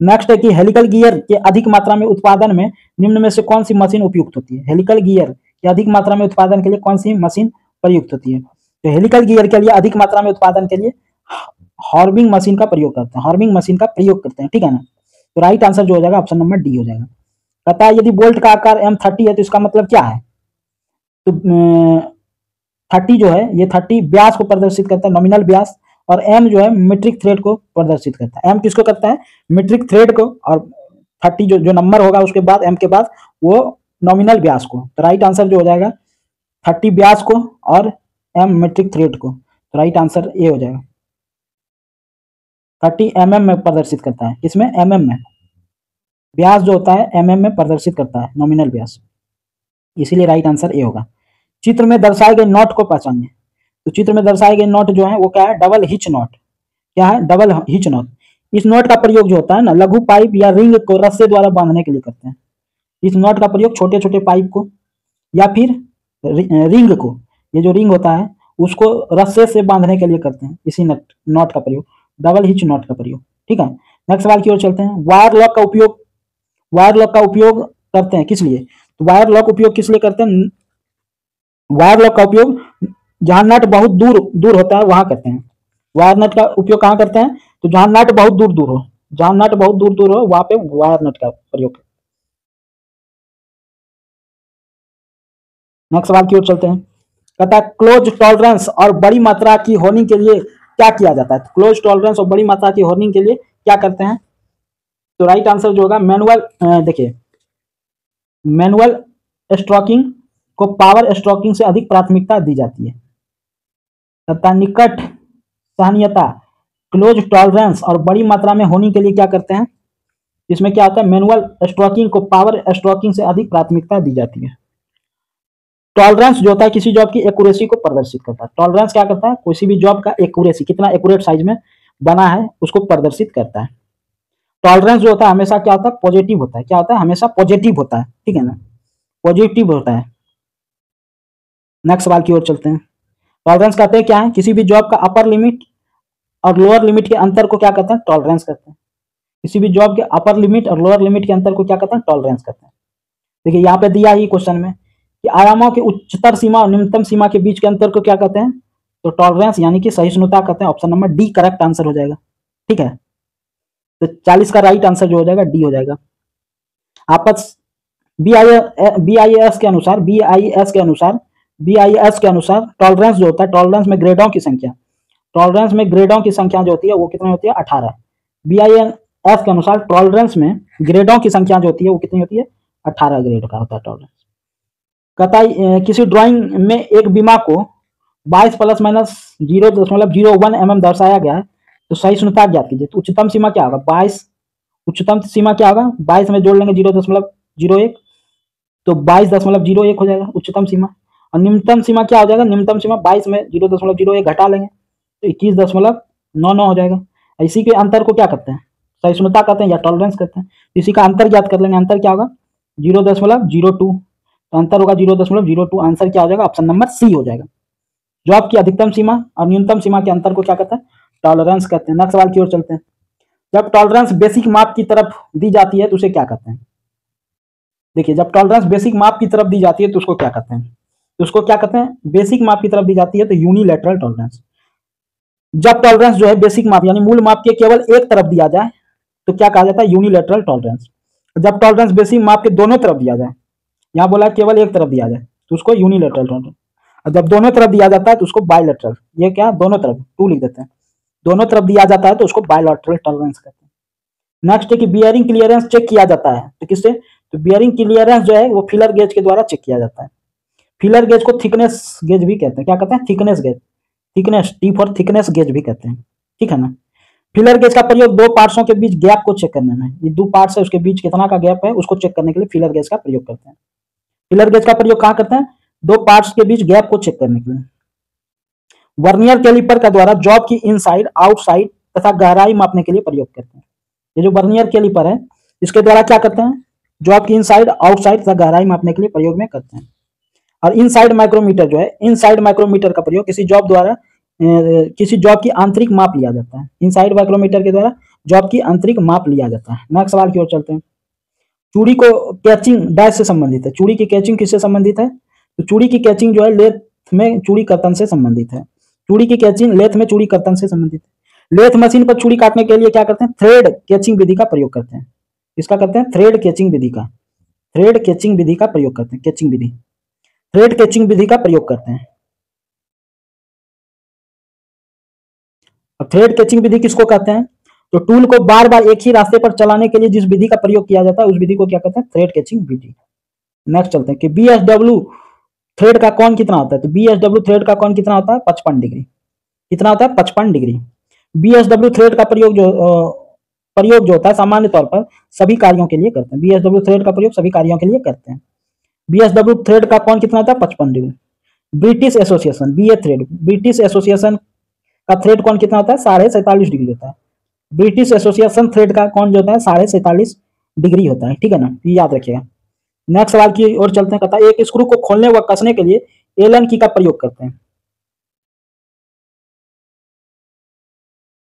नेक्स्ट है कि हेलिकल गियर के अधिक मात्रा में उत्पादन में निम्न में से कौन सी मशीन उपयुक्त होती है? हेलिकल गियर के अधिक मात्रा में उत्पादन के लिए कौन सी मशीन प्रयुक्त होती है? तो हेलिकल गियर के लिए अधिक मात्रा में उत्पादन के लिए हॉर्बिंग मशीन का प्रयोग करते हैं। हॉर्बिंग मशीन का प्रयोग करते हैं। ठीक है ना। तो राइट आंसर जो हो जाएगा ऑप्शन नंबर डी हो जाएगा। कहता है यदि बोल्ट का आकार M30 है तो इसका मतलब क्या है? तो 30 जो है ये 30 व्यास को प्रदर्शित करता है, नॉमिनल व्यास। और M जो है मीट्रिक थ्रेड को प्रदर्शित करता है। M किसको करता है? मीट्रिक थ्रेड को। और 30 जो नंबर होगा उसके बाद M के बाद वो नॉमिनल व्यास को। तो राइट आंसर जो हो जाएगा 30 व्यास को और M मीट्रिक थ्रेड को। तो राइट आंसर ए हो जाएगा। 30 mm में प्रदर्शित करता है। इसमें mm में व्यास जो होता है mm में प्रदर्शित करता है, नॉमिनल व्यास। इसीलिए राइट आंसर ए होगा। चित्र में दर्शाए गए नॉट को पहचानिए। तो चित्र में दर्शाए गए नॉट जो है वो क्या है? Double hitch not. क्या है? Double hitch not. इस नॉट का प्रयोग जो होता है ना लघु पाइप या रिंग को रस्से द्वारा बांधने के लिए करते हैं। इस नॉट का प्रयोग छोटे छोटे पाइप को या फिर रिंग को, ये जो रिंग होता है उसको रस्से से बांधने के लिए करते हैं। इसी नॉट का प्रयोग, डबल हिच नॉट का प्रयोग। ठीक है। नेक्स्ट सवाल की ओर चलते हैं। वायर लॉक का उपयोग करते हैं किस लिए? तो वायर लॉक उपयोग किस लिए करते हैं? वायर लॉक का उपयोग जहां नट बहुत दूर दूर होता है वहां करते हैं। वायर नट का उपयोग कहां करते हैं? तो जहां नट बहुत दूर दूर हो, जहां नट बहुत दूर दूर हो वहां पे वायर नट का प्रयोग। नेक्स्ट सवाल की ओर चलते हैं। कहता है क्लोज टॉलरेंस और बड़ी मात्रा की होर्निंग के लिए क्या किया जाता है? क्लोज टॉलरेंस और बड़ी मात्रा की होर्निंग के लिए क्या करते हैं? तो राइट आंसर जो होगा मैनुअल, देखिए मैनुअल स्ट्रोकिंग को पावर स्ट्रोकिंग से अधिक प्राथमिकता दी जाती है। तथा निकट सहनीयता, क्लोज टॉलरेंस और बड़ी मात्रा में होने के लिए क्या करते हैं? इसमें क्या होता है? मैनुअल स्ट्रोकिंग को पावर स्ट्रोकिंग से अधिक प्राथमिकता दी जाती है। टॉलरेंस जो होता है किसी जॉब की एक्यूरेसी को प्रदर्शित करता है। टॉलरेंस क्या करता है? किसी भी जॉब का एक्यूरेसी, कितना एक्यूरेट साइज में बना है उसको प्रदर्शित करता है। टॉलरेंस जो होता है हमेशा क्या होता है? पॉजिटिव होता है। क्या होता है? हमेशा पॉजिटिव होता है। ठीक है ना, पॉजिटिव होता है। नेक्स्ट सवाल की ओर चलते हैं। टॉलरेंस कहते हैं क्या है? किसी भी जॉब का अपर लिमिट और लोअर लिमिट के अंतर को क्या कहते हैं? टॉलरेंस कहते हैं। किसी भी जॉब के अपर लिमिट और लोअर लिमिट के अंतर को क्या कहते हैं? टॉलरेंस कहते हैं। देखिए यहाँ पे दिया ही क्वेश्चन में कि आयामों की उच्चतर सीमा और निम्नतम सीमा के बीच के अंतर को क्या कहते हैं? तो टॉलरेंस यानी कि सहिष्णुता कहते हैं। Option number D correct answer हो जाएगा। ठीक है, तो 40 का राइट आंसर जो हो जाएगा डी हो जाएगा। आपस बीआईएस के अनुसार टॉलरेंस जो होता है, टॉलरेंस में ग्रेडों की संख्या, टॉलरेंस में ग्रेडों की संख्या जो होती है वो कितनी होती है? 18। बीआईएस के अनुसार टॉलरेंस में ग्रेडों की संख्या जो होती है वो कितनी होती है? 18 ग्रेड का होता है टॉलरेंस। कहता है किसी ड्राइंग में एक बीमा को 22 प्लस माइनस 0.01 mm दर्शाया गया है, तो सहिष्णुता ज्ञात कीजिए। तो उच्चतम सीमा क्या होगा? 22। उच्चतम सीमा क्या होगा? 22 में जोड़ लेंगे 0.01, तो 22.01 हो जाएगा उच्चतम सीमा। और निम्नतम सीमा क्या हो जाएगा? निम्नतम सीमा 22 में 0.01 घटा लेंगे तो 21.99 हो जाएगा। इसी के अंतर को क्या कहते हैं? सहिष्णुता कहते हैं या टॉलरेंस कहते हैं। इसी का अंतर ज्ञात कर लेंगे। अंतर क्या होगा? 0.02। तो अंतर होगा 0.02। आंसर क्या हो जाएगा? ऑप्शन नंबर सी हो जाएगा। जॉब की अधिकतम सीमा और न्यूनतम सीमा के अंतर को क्या कहते हैं? टॉलरेंस कहते हैं। नेक्स्ट सवाल की ओर चलते हैं। जब टॉलरेंस बेसिक माप की तरफ दी जाती है तो उसे क्या कहते हैं? देखिए जब टॉलरेंस बेसिक माप की तरफ दी जाती है तो उसको क्या कहते हैं? तो उसको क्या कहते हैं? बेसिक माप की तरफ दी जाती है तो यूनिलैटरल टॉलरेंस। जब टॉलरेंस जो है बेसिक माप यानी मूल माप के केवल एक तरफ दिया जाए तो क्या कहा जाता है? Unilateral tolerance. जब टॉलरेंस बेसिक माप के दोनों तरफ दिया जाए, यहाँ बोला केवल एक तरफ दिया जाए तो उसको यूनिलैटरल टॉलरेंस। और जब दोनों तरफ दिया जाता है तो उसको बायलैटरल। ये क्या? दोनों तरफ, टू लिख देते हैं। दोनों तरफ दिया जाता है तो उसको बायलैटरल टॉलरेंस कहते हैं। नेक्स्ट है कि बियरिंग क्लियरेंस चेक किया जाता है, तो किससे? तो बियरिंग क्लियरेंस जो है वो फिलर गेज के द्वारा चेक किया जाता है। फिलर गेज को थिकनेस गेज भी कहते हैं। क्या कहते हैं? Thickness gauge, thickness, T for thickness gauge भी कहते हैं, ठीक है ना। फिलर गेज का प्रयोग दो पार्ट्सों के बीच गैप को चेक करने में, ये दो पार्ट्स है उसके बीच कितना का गैप है उसको चेक करने के लिए फिलर गेज का प्रयोग करते हैं। फिलर गेज का प्रयोग कहाँ करते हैं? दो पार्ट्स के बीच गैप को चेक करने के लिए। वर्नियर कैलिपर का द्वारा जॉब की इनसाइड, आउटसाइड तथा गहराई मापने के लिए प्रयोग करते हैं। ये जो वर्नियर कैलिपर है इसके द्वारा क्या करते हैं? जॉब की इनसाइड, आउटसाइड तथा गहराई मापने के लिए प्रयोग में करते हैं। और इनसाइड माइक्रोमीटर जो है, इनसाइड माइक्रोमीटर का प्रयोग किसी जॉब द्वारा किसी जॉब की आंतरिक माप लिया जाता है। इनसाइड माइक्रोमीटर के द्वारा जॉब की आंतरिक माप लिया जाता है। नेक्स्ट सवाल की ओर चलते हैं। चूड़ी को कैचिंग डैश से संबंधित है। चूड़ी की कैचिंग किससे संबंधित है? तो चूड़ी की कैचिंग जो है लेथ में चूड़ी कर्तन से संबंधित है। चूड़ी की कैचिंग लेथ में चूड़ी कर्तन से संबंधित है। लेथ मशीन पर चूड़ी काटने के लिए क्या करते हैं? थ्रेड कैचिंग विधि का प्रयोग करते हैं। किसका करते हैं? थ्रेड कैचिंग विधि का, थ्रेड कैचिंग विधि का प्रयोग करते हैं। कैचिंग विधि, थ्रेड कैचिंग विधि का प्रयोग करते हैं। अब थ्रेड कैचिंग विधि किसको कहते हैं? तो टूल को बार बार एक ही रास्ते पर चलाने के लिए जिस विधि का प्रयोग किया जाता है उस विधि को क्या कहते हैं? थ्रेड कैचिंग विधि। नेक्स्ट चलते हैं कि बीएसडब्ल्यू थ्रेड का कोण कितना होता है? तो बीएसडब्ल्यू थ्रेड का कोण कितना होता है? 55 डिग्री। कितना होता है? 55 डिग्री। बीएसडब्ल्यू थ्रेड का प्रयोग जो होता है सामान्य तौर पर सभी कार्यों के लिए करते हैं। बीएसडब्ल्यू थ्रेड का प्रयोग सभी कार्यों के लिए करते हैं। बीएसडब्ल्यू थ्रेड का कोण कितना होता है? 55 degree. British association BA thread, British association का थ्रेड कोण कितना होता है? 47.5 डिग्री होता है। ब्रिटिश एसोसिएशन थ्रेड का कोण जो होता है 47.5 डिग्री होता है, ठीक है ना, ये याद रखिएगा। नेक्स्ट सवाल की ओर चलते हैं। कहता है एक स्क्रू को खोलने व कसने के लिए एलन की का प्रयोग करते हैं।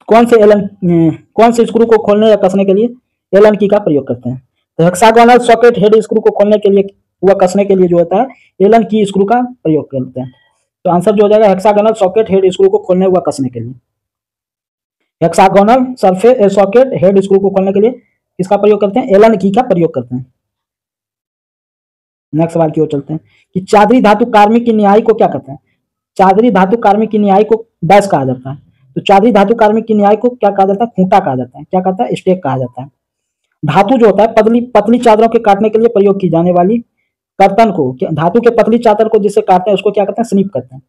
कौन से स्क्रू को खोलने या कसने के लिए एलन की का प्रयोग करते हैं? तो हेक्सागोनल सॉकेट हेड स्क्रू को खोलने के लिए व कसने के लिए जो होता है एलन की स्क्रू का प्रयोग करते हैं। तो आंसर जो हो जाएगा हेक्सागोनल सॉकेट हेड स्क्रू को खोलने व कसने के लिए। हेक्सागोनल सॉकेट हेड स्क्रू को खोलने के लिए किसका प्रयोग करते हैं? एलन की का प्रयोग करते हैं। नेक्स्ट सवाल की ओर चलते हैं कि चादरी धातु कार्मिक की न्याय को क्या कहते हैं? चादरी धातु कार्मिक की न्याय को डैश कहा जाता है। तो चादरी धातु कार्मिक की न्याय को क्या कहा जाता है? खूंटा कहा जाता है। क्या कहता है? स्टेक कहा जाता है। धातु जो होता है पतली पतली चादरों के काटने के लिए प्रयोग की जाने वाली कर्तन को, धातु के पतली चादर को जिससे काटते हैं उसको क्या कहते हैं? स्निप करते हैं।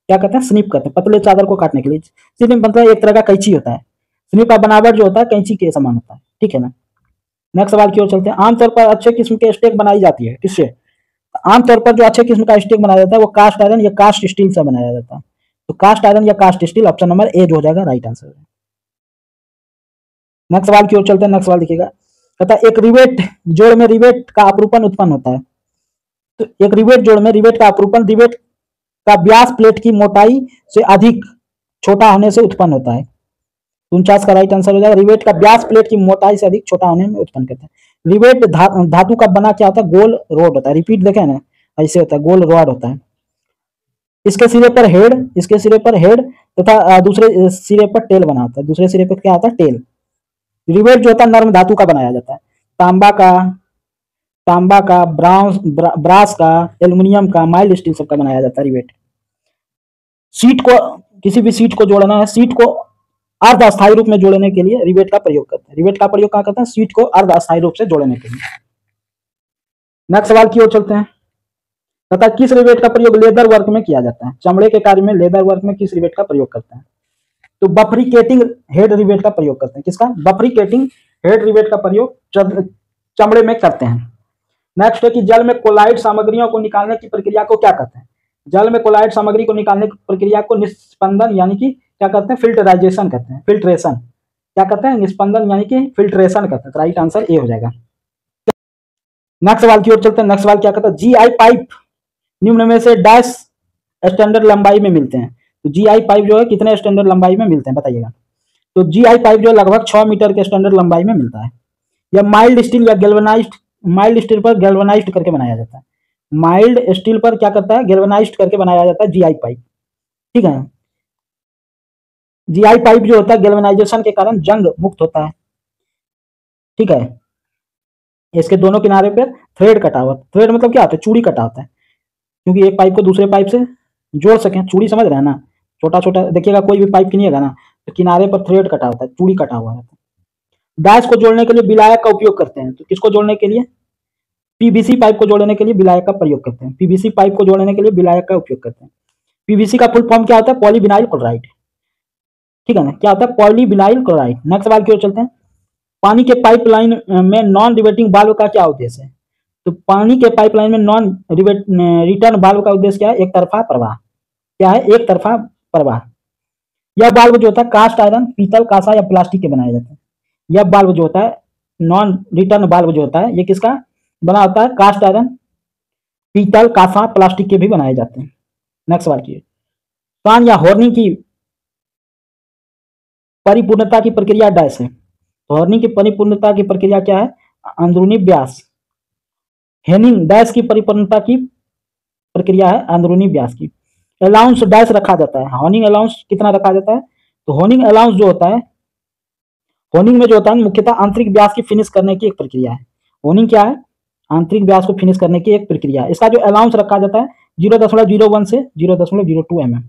क्या कहते हैं? स्निप करते हैं। पतले चादर को काटने के लिए स्निप मतलब एक तरह का कैंची होता है। स्निप का बनावट जो होता है कैंची के समान होता है, ठीक है ना। नेक्स्ट सवाल की ओर चलते हैं। आमतौर पर अच्छे किस्म के स्टेक बनाई जाती है किससे? आमतौर पर जो अच्छे किस्म का स्टेक बनाया जाता है वो कास्ट आयरन या कास्ट स्टील से बनाया जाता है। तो कास्ट आयरन या cast steel option number A जो हो जाएगा राइट आंसर। नेक्स्ट सवाल की ओर चलते हैं। नेक्स्ट सवाल देखिएगा। कहता है एक रिवेट जोड़ में रिवेट का अपरूपण उत्पन्न होता है। तो एक रिवेट जोड़ में रिवेट का अपरूपण रिवेट का व्यास प्लेट की मोटाई से अधिक छोटा होने से उत्पन्न होता है। 49 का राइट आंसर हो जाएगा। रिवेट का व्यास प्लेट की मोटाई से अधिक छोटा होने में उत्पन्न करता है। रिवेट धातु का बना क्या होता है? गोल रोड होता है। रिपीट देखें ना, ऐसे होता है, गोल रॉड होता है। इसके सिरे पर हेड, इसके सिरे पर हेड तथा दूसरे सिरे पर टेल बना होता है। दूसरे सिरे पर क्या होता है? टेल। रिवेट जो होता है नर्म धातु का बनाया जाता है। तांबा का ब्रास का, एल्युमिनियम का, माइल्ड स्टील सबका बनाया जाता है रिवेट। सीट को, किसी भी सीट को जोड़ना है, सीट को अर्ध अस्थायी रूप में जोड़ने के लिए रिवेट का प्रयोग करते हैं। रिवेट का प्रयोग कहाँ करते हैं? सीट को अर्ध अस्थायी रूप से जोड़ने के लिए। नेक्स्ट सवाल की ओर चलते हैं। तथा किस रिवेट का प्रयोग लेदर वर्क में किया जाता है? चमड़े के कार्य में लेदर वर्क में किस रिवेट का प्रयोग करते हैं? तो बफरिकेटिंग हेड रिवेट का प्रयोग करते हैं। किसका? बफरिकेटिंग हेड रिवेट का प्रयोग चमड़े में करते हैं। नेक्स्ट है कि जल में कोलाइड सामग्रियों को निकालने की प्रक्रिया को क्या कहते हैं? जल में कोलाइड सामग्री को निकालने की प्रक्रिया को निस्पंदन यानी कि क्या कहते हैं? फिल्टराइजेशन कहते हैं। फिल्ट्रेशन क्या कहते हैं? निस्पंदन यानी कि फिल्ट्रेशन कहते हैं। तो राइट आंसर ए हो जाएगा। नेक्स्ट सवाल की ओर चलते हैं। नेक्स्ट सवाल क्या कहता है? जीआई पाइप निम्न में से डैश स्टैंडर्ड लंबाई में मिलते हैं। तो जीआई पाइप जो है कितने स्टैंडर्ड लंबाई में मिलते हैं बताइएगा। तो जीआई पाइप जो है लगभग 6 मीटर के स्टैंडर्ड लंबाई में मिलता है। यह माइल्ड स्टील या गैल्वेनाइज्ड, माइल्ड स्टील पर गैल्वेनाइज्ड करके बनाया जाता है। माइल्ड स्टील पर क्या करता है? गैल्वेनाइज्ड करके बनाया जाता है जीआई पाइप, ठीक है। जीआई पाइप जो होता है गैल्वेनाइजेशन के कारण जंग मुक्त होता है, ठीक है। इसके दोनों किनारे पर थ्रेड कटा हुआ, थ्रेड मतलब क्या होता है? चूड़ी कटा होता है, क्योंकि एक पाइप को दूसरे पाइप से जोड़ सकें। चूड़ी समझ रहे हैं ना, छोटा छोटा देखिएगा, कोई भी पाइप की नहीं है ना, तो किनारे पर थ्रेड कटा होता है, चूड़ी कटा हुआ रहता है। डैश को जोड़ने के लिए विलायक का उपयोग करते हैं, तो किसको जोड़ने के लिए? पीवीसी पाइप को जोड़ने के लिए विलायक का प्रयोग करते हैं। पीवीसी पाइप को जोड़ने के लिए विलायक का उपयोग करते हैं। पीवीसी का फुल फॉर्म क्या होता है? Polyvinyl chloride. ठीक है ना, क्या होता है? Polyvinyl chloride. नेक्स्ट सवाल की ओर चलते हैं। पानी के पाइपलाइन में नॉन रिवर्टिंग वाल्व का क्या उद्देश्य है? तो पानी के पाइपलाइन में नॉन रिटर्न वाल्व का उद्देश्य क्या है? एक तरफा प्रवाह। क्या है? एक तरफा प्रवाह। यह वाल्व जो होता है कास्ट आयरन, पीतल, कांसा या प्लास्टिक के बनाए जाते हैं। यह वाल्व जो होता है, नॉन रिटर्न वाल्व जो होता है, ये किसका बना होता है? कास्ट आयरन, पीतल, कांसा, प्लास्टिक के भी बनाए जाते हैं। नेक्स्ट सवाल की, कान या हॉर्निंग की परिपूर्णता की प्रक्रिया डैश है। तो हॉर्निंग की परिपूर्णता की प्रक्रिया क्या है? अंदरूनी व्यास। हेनिंग डैश की परिपूर्णता की प्रक्रिया है अंदरूनी व्यास की। अलाउंस डैश रखा जाता है, हॉर्निंग अलाउंस कितना रखा जाता है? तो हॉर्निंग अलाउंस जो होता है, होनिंग में जो होता है मुख्यतः आंतरिक व्यास की फिनिश करने की एक प्रक्रिया है। होनिंग क्या है? आंतरिक व्यास को फिनिश करने की एक प्रक्रिया है। इसका जो अलाउंस रखा जाता है 0.01 से 0.02 mm।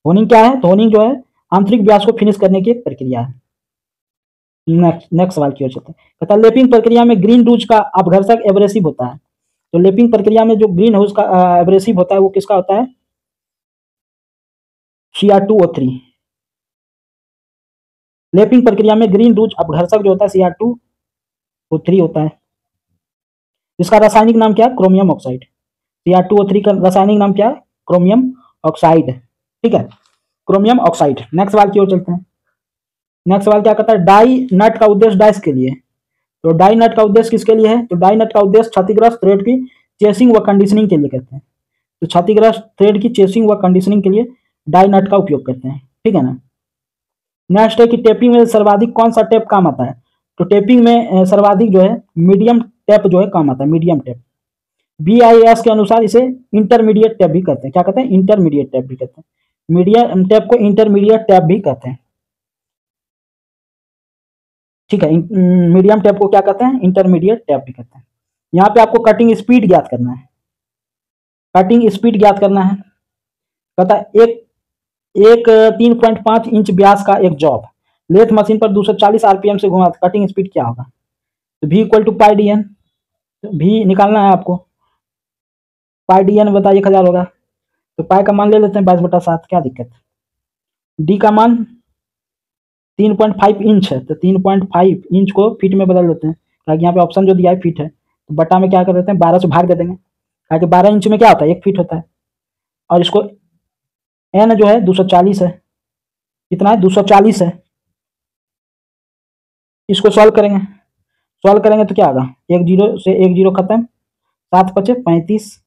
होनिंग क्या है? तो होनिंग जो है आंतरिक व्यास को फिनिश करने की एक प्रक्रिया है। नेक्स्ट सवाल की ओर चलते हैं। कहता है लेपिंग प्रक्रिया में ग्रीन रूज का अपघर्षक एब्रेसिव होता है। तो लेपिंग प्रक्रिया में जो ग्रीन हाउस का एब्रेसिव होता है वो किसका होता है? Cr2O3। लेपिंग प्रक्रिया में ग्रीन रूज अपघर्षक जो होता है Cr2O3 होता है। इसका रासायनिक नाम क्या है? Chromium oxide. Cr2O3 का रासायनिक नाम क्या है? Chromium oxide. ठीक है, क्रोमियम ऑक्साइड। नेक्स्ट सवाल की ओर चलते हैं। नेक्स्ट सवाल क्या कहता है? डाई नट का उद्देश्य डैश के लिए। तो डाई नट का उद्देश्य किसके लिए है? तो डाई नट का उद्देश्य क्षतिग्रस्त थ्रेड की चेसिंग व कंडीशनिंग के लिए करते हैं। तो क्षतिग्रस्त थ्रेड की चेसिंग व कंडीशनिंग के लिए डाई नट का उपयोग करते हैं। ठीक है ना। नेक्स्ट है कि टेपिंग में सर्वाधिक कौन सा टेप काम आता है? तो टेपिंग में सर्वाधिक जो है मीडियम टेप जो है काम आता है, मीडियम टेप। BIS के अनुसार इसे इंटरमीडिएट टेप भी कहते हैं। क्या कहते हैं? इंटरमीडिएट टेप भी कहते हैं। मीडियम टेप को इंटरमीडिएट टेप भी कहते हैं। ठीक है, मीडियम टेप को क्या कहते हैं? इंटरमीडिएट टेप भी कहते हैं। यहाँ पे आपको कटिंग स्पीड ज्ञात करना है। कटिंग स्पीड ज्ञात करना है। कहता है एक 3.5 इंच व्यास का एक जॉब लेथ मशीन पर 240 RPM से घुमा, कटिंग स्पीड क्या होगा? तो V equal to pi D N. भी निकालना है आपको। पाई डी एन बताइए 1000 होगा, तो पाई का मान ले लेते हैं 22/7, क्या दिक्कत? डी का मान 3.5 इंच है, तो 3.5 इंच को फीट में बदल देते हैं, ताकि यहाँ पे ऑप्शन जो दिया है फीट है, तो बटा में क्या कर देते हैं 12 से भाग दे देंगे, ताकि 12 इंच में क्या होता है? 1 फीट होता है। और इसको एन जो है 240 है। कितना है? 240 है। इसको सॉल्व करेंगे तो क्या होगा? 1 0 से 1 0 खत्म, 7 5 35,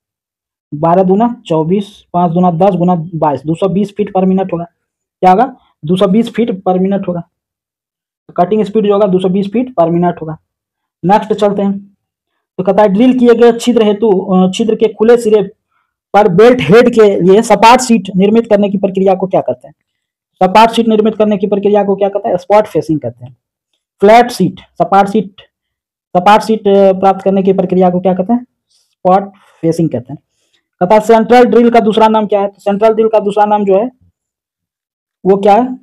12 दूना 24, 5 दूना 10 गुना 22, 220 फीट पर मिनट होगा। क्या होगा? 220 फीट पर मिनट होगा। तो कटिंग स्पीड जो होगा 220 फीट पर मिनट होगा। नेक्स्ट चलते हैं। तो कहता है ड्रिल किए गए छिद्र हेतु छिद्र के खुले सिरे पर बेल्ट हेड के लिए सपाट सीट निर्मित करने की प्रक्रिया को क्या कहते हैं? सपाट सीट निर्मित करने की प्रक्रिया को क्या कहते हैं? स्पॉट फेसिंग कहते हैं। फ्लैट सीट, सपाट सीट प्राप्त करने की प्रक्रिया को क्या कहते हैं? स्पॉट फेसिंग कहते हैं। कहता है सेंट्रल ड्रिल का दूसरा नाम क्या है? तो सेंट्रल ड्रिल का दूसरा नाम जो है वो क्या है?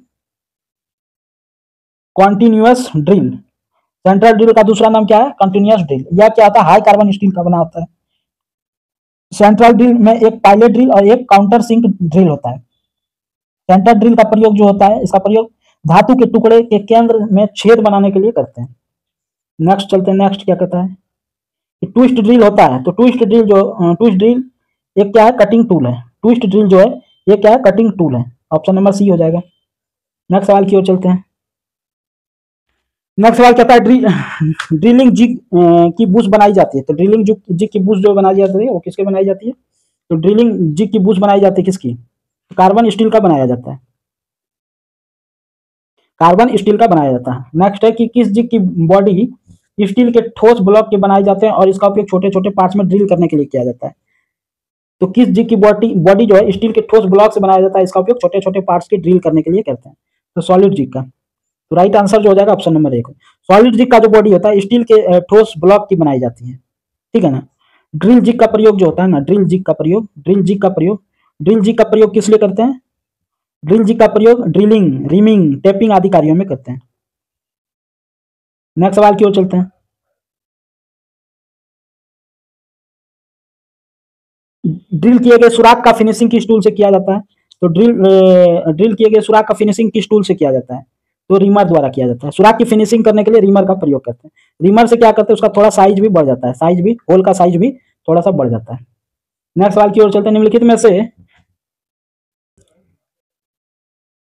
Continuous drill. सेंट्रल ड्रिल का दूसरा नाम क्या है? Continuous drill. यह क्या होता है? हाई कार्बन स्टील का बना होता है। सेंट्रल ड्रिल में एक पायलट ड्रिल और एक काउंटर सिंक ड्रिल होता है। सेंट्रल ड्रिल का प्रयोग जो होता है, इसका प्रयोग धातु के टुकड़े के केंद्र में छेद बनाने के लिए करते हैं। नेक्स्ट चलते हैं। नेक्स्ट क्या कहता है कि ट्विस्ट ड्रिल होता है। तो ट्विस्ट ड्रिल एक क्या है? कटिंग टूल है। ट्विस्ट ड्रिल जो है ये क्या है? कटिंग टूल है। ऑप्शन नंबर सी हो जाएगा। नेक्स्ट सवाल की ओर चलते हैं। नेक्स्ट सवाल कहता है ड्रिलिंग जिग की बुश बनाई जाती है। तो ड्रिलिंग जिग की बुश जो बनाई जाती है वो किसके बनाई जाती है? तो ड्रिलिंग जिग की बुश बनाई जाती है किसकी? तो कार्बन स्टील का बनाया जाता है। कार्बन स्टील का बनाया जाता है। नेक्स्ट है कि किस जिग की बॉडी स्टील के ठोस ब्लॉक के बनाए जाते हैं और इसका उपयोग छोटे छोटे पार्ट्स में ड्रिल करने के लिए किया जाता है। तो किस जिग की बॉडी जो है स्टील के ठोस ब्लॉक से बनाया जाता है, इसका उपयोग छोटे छोटे पार्ट्स के ड्रिल करने के लिए करते हैं? तो सॉलिड जिग का। तो राइट आंसर जो हो जाएगा ऑप्शन नंबर 1। सॉलिड जिग का जो बॉडी होता है स्टील के ठोस ब्लॉक की बनाई जाती है। ठीक है ना। ड्रिल जिग का प्रयोग जो होता है ना, ड्रिल जिग का प्रयोग किस लिए करते हैं? ड्रिल जिग का प्रयोग ड्रिलिंग, रीमिंग, टेपिंग आदि कार्यों में करते हैं। नेक्स्ट सवाल की ओर चलते हैं। ड्रिल किए गए सुराख का फिनिशिंग किस टूल से किया जाता है? तो ड्रिल किए गए सुराख का फिनिशिंग किस टूल से किया जाता है? तो रीमर द्वारा किया जाता है। सुराख की फिनिशिंग करने के लिए रीमर का प्रयोग करते हैं। रीमर से क्या करते हैं, उसका थोड़ा साइज भी बढ़ जाता है, साइज भी, होल का साइज भी थोड़ा सा बढ़ जाता है। नेक्स्ट सवाल की ओर चलते हैं। निम्नलिखित में से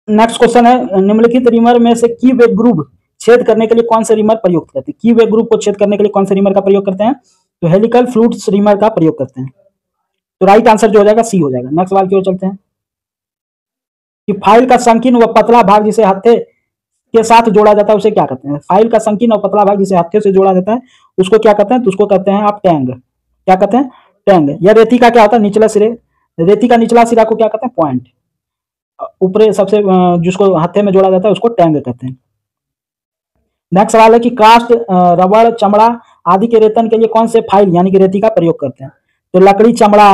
नेक्स्ट क्वेश्चन है, निम्नलिखित रीमर में से की वे ग्रुव छेद करने के लिए कौन से रीमर प्रयोग करते हैं? की वे ग्रुव को छेद करने के लिए कौन से रीमर का प्रयोग करते हैं? तो हेलिकल फ्लूट्स रीमर का प्रयोग करते हैं। तो राइट आंसर जो हो जाएगा सी हो जाएगा। नेक्स्ट सवाल की ओर चलते हैं कि फाइल का संकीर्ण व पतला भाग जिसे हत्थे के साथ जोड़ा जाता है उसे क्या कहते हैं? फाइल का संकीर्ण और पतला भाग जिसे हत्थे से जोड़ा जाता है उसको क्या कहते हैं? तो उसको कहते हैं आप टैंग। क्या कहते हैं? टैंग। या रेती का क्या होता है? निचला सिरे, रेती का निचला सिरा को क्या कहते हैं? पॉइंट। ऊपरी सबसे जिसको हत्थे में जोड़ा जाता है उसको टैंग कहते हैं। नेक्स्ट सवाल है कि कास्ट, रबड़, चमड़ा आदि के रेतन के लिए कौन से फाइल यानी कि रेती का प्रयोग करते हैं? तो लकड़ी, चमड़ा,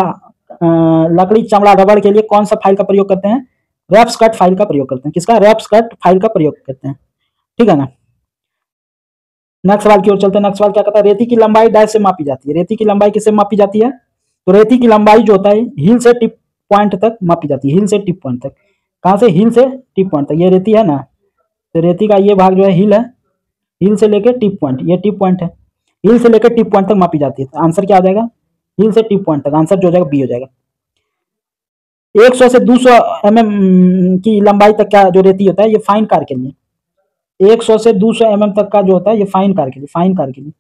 रबड़ के लिए कौन सा फाइल का प्रयोग करते हैं? रैप्स कट फाइल का प्रयोग करते हैं। किसका? रैप्स कट फाइल का प्रयोग करते हैं। ठीक है ना। नेक्स्ट सवाल की ओर चलते हैं। नेक्स्ट सवाल क्या कहता है? रेती की लंबाई डैश से मापी जाती है। रेती की लंबाई किससे मापी जाती है? तो रेती की लंबाई जो होता है हील से टिप पॉइंट तक मापी जाती है। हील से टिप पॉइंट तक। कहां से? हील से टिप पॉइंट तक। ये रेती है ना, तो रेती का ये भाग जो है हील है, हील से लेकर टिप पॉइंट, ये टिप पॉइंट है, हील से लेकर टिप पॉइंट तक मापी जाती है। तो आंसर क्या आ जाएगा? हील से टिप पॉइंट तक। आंसर जो हो जाएगा बी हो जाएगा। 100 से 200 की लंबाई तक का जो रेती होता है ये फाइन कार के लिए। 100 से 200 तक का जो होता है ये फाइन कार के लिए, फाइन कार के लिए।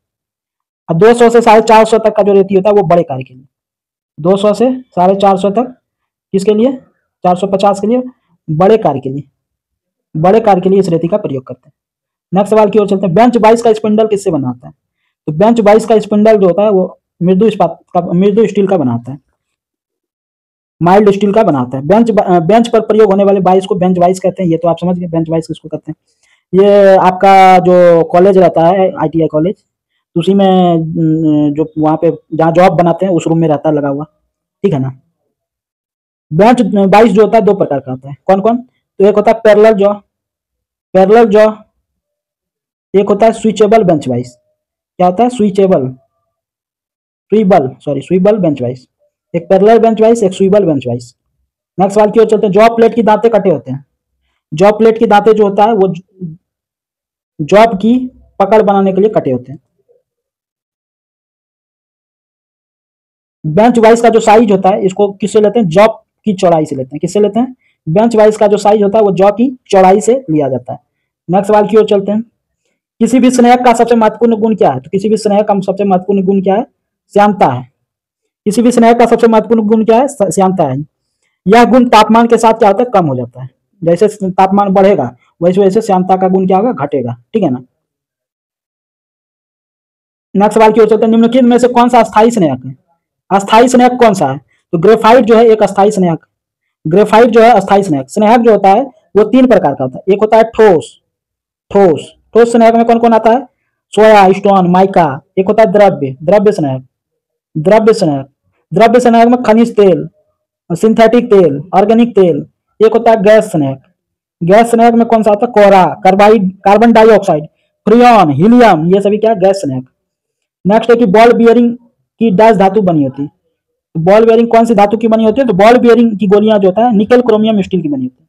और 200 से 450 तक का जो रेती होता है वो बड़े कार के लिए। 200 से 450 तक किसके लिए? 450 के लिए, बड़े कार के लिए। बड़े कार के लिए इस रेती का प्रयोग करते हैं। नेक्स्ट सवाल की ओर चलते हैं। बेंच 22 का स्पिंडल किससे बना होता है? तो बेंच 22 का स्पिंडल जो होता है वो मृदु इस्पात का, मृदु स्टील का बना होता है, माइल्ड स्टील का बनाता है। बेंच पर प्रयोग होने वाले 22 को बेंच 22 कहते हैं। ये तो आप समझ गए बेंच 22 किसको कहते हैं। ये आपका जो कॉलेज रहता है ITI कॉलेज, उसी में जो वहाँ पे जहाँ जॉब बनाते हैं उस रूम में रहता है लगा हुआ। ठीक है ना। बेंच 22 जो होता है दो प्रकार का होता है। कौन कौन? तो एक होता है पैरेलल जॉ, पैरेलल जॉ। एक होता है स्विचेबल बेंच 22। क्या होता है? Switchable, swivel bench 22। एक पैरेलल बेंच 22, एक स्विबल बेंच 22। नेक्स्ट सवाल की ओर चलते हैं। जॉब प्लेट की दांतें कटे होते हैं। जॉब प्लेट की दांतें जो होता है वो जॉब की पकड़ बनाने के लिए कटे होते हैं। बेंच वाइज का जो साइज होता है इसको किससे लेते हैं? जॉब की चौड़ाई से लेते हैं। किससे लेते हैं? बेंच वाइज का जो साइज होता है वो जॉब की चौड़ाई से लिया जाता है। नेक्स्ट सवाल की ओर चलते हैं। किसी भी स्नेहक का सबसे महत्वपूर्ण गुण क्या है? तो किसी भी स्नेहक का सबसे महत्वपूर्ण गुण क्या है? श्यानता है। किसी भी स्नेहक का सबसे महत्वपूर्ण गुण क्या है? श्यानता है। यह गुण तापमान के साथ क्या होता है? कम हो जाता है। जैसे तापमान बढ़ेगा वैसे वैसे श्यानता का गुण क्या होगा? घटेगा। ठीक है ना। नेक्स्ट सवाल की ओर चलते हैं। निम्नलिखित में से कौन सा अस्थायी स्नेहक है? अस्थायी स्नेहक कौन सा है? तो ग्रेफाइट जो है एक अस्थायी स्नेहक, ग्रेफाइट जो है अस्थायी स्नेहक। स्नेहक जो होता है वो 3 प्रकार का होता है। एक होता है ठोस, ठोस स्नेहक में कौन कौन आता है? सोया, स्टोन, माइका। एक होता है द्रव्य, द्रव्य स्नेहक, द्रव्य स्नेहक में खनिज तेल, सिंथेटिक तेल, ऑर्गेनिक तेल। एक होता है गैस स्नेहक, गैस स्नेहक में कौन सा होता है? कोरा, कार्बन डाइऑक्साइड, फ्रियॉन, हीलियम। ये सभी क्या? गैस स्नेहक। नेक्स्ट है कि बॉल बियरिंग की डैश धातु बनी होती है। बॉल बेयरिंग कौन सी धातु की बनी होती है? तो बॉल बेयरिंग की गोलियां जो होता है निकल, क्रोमियम, स्टील की बनी होती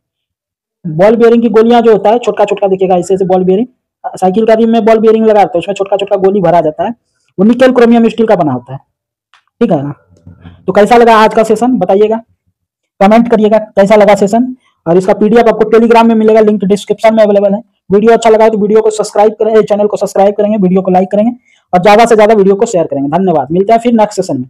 है। बॉल बेयरिंग की गोलियां जो होता है छोटा छोटा दिखेगा ऐसे ऐसे बॉल बेयरिंग, साइकिल का रिम में बॉल बेयरिंग लगाते हैं उसमें छोटा छोटा गोली भरा जाता है, वो निकल, क्रोमियम, स्टील का बना होता है। ठीक है ना। तो कैसा लगा आज का सेशन बताइएगा, कमेंट करिएगा कैसा लगा सेशन। और इसका PDF आपको टेलीग्राम में मिलेगा, लिंक डिस्क्रिप्शन में अवेलेबल है। वीडियो अच्छा लगा तो वीडियो को सब्सक्राइब करें, चैनल को सब्सक्राइब करेंगे, वीडियो को लाइक करेंगे और ज्यादा से ज्यादा वीडियो को शेयर करेंगे। धन्यवाद। मिलते हैं फिर नेक्स्ट सेशन में।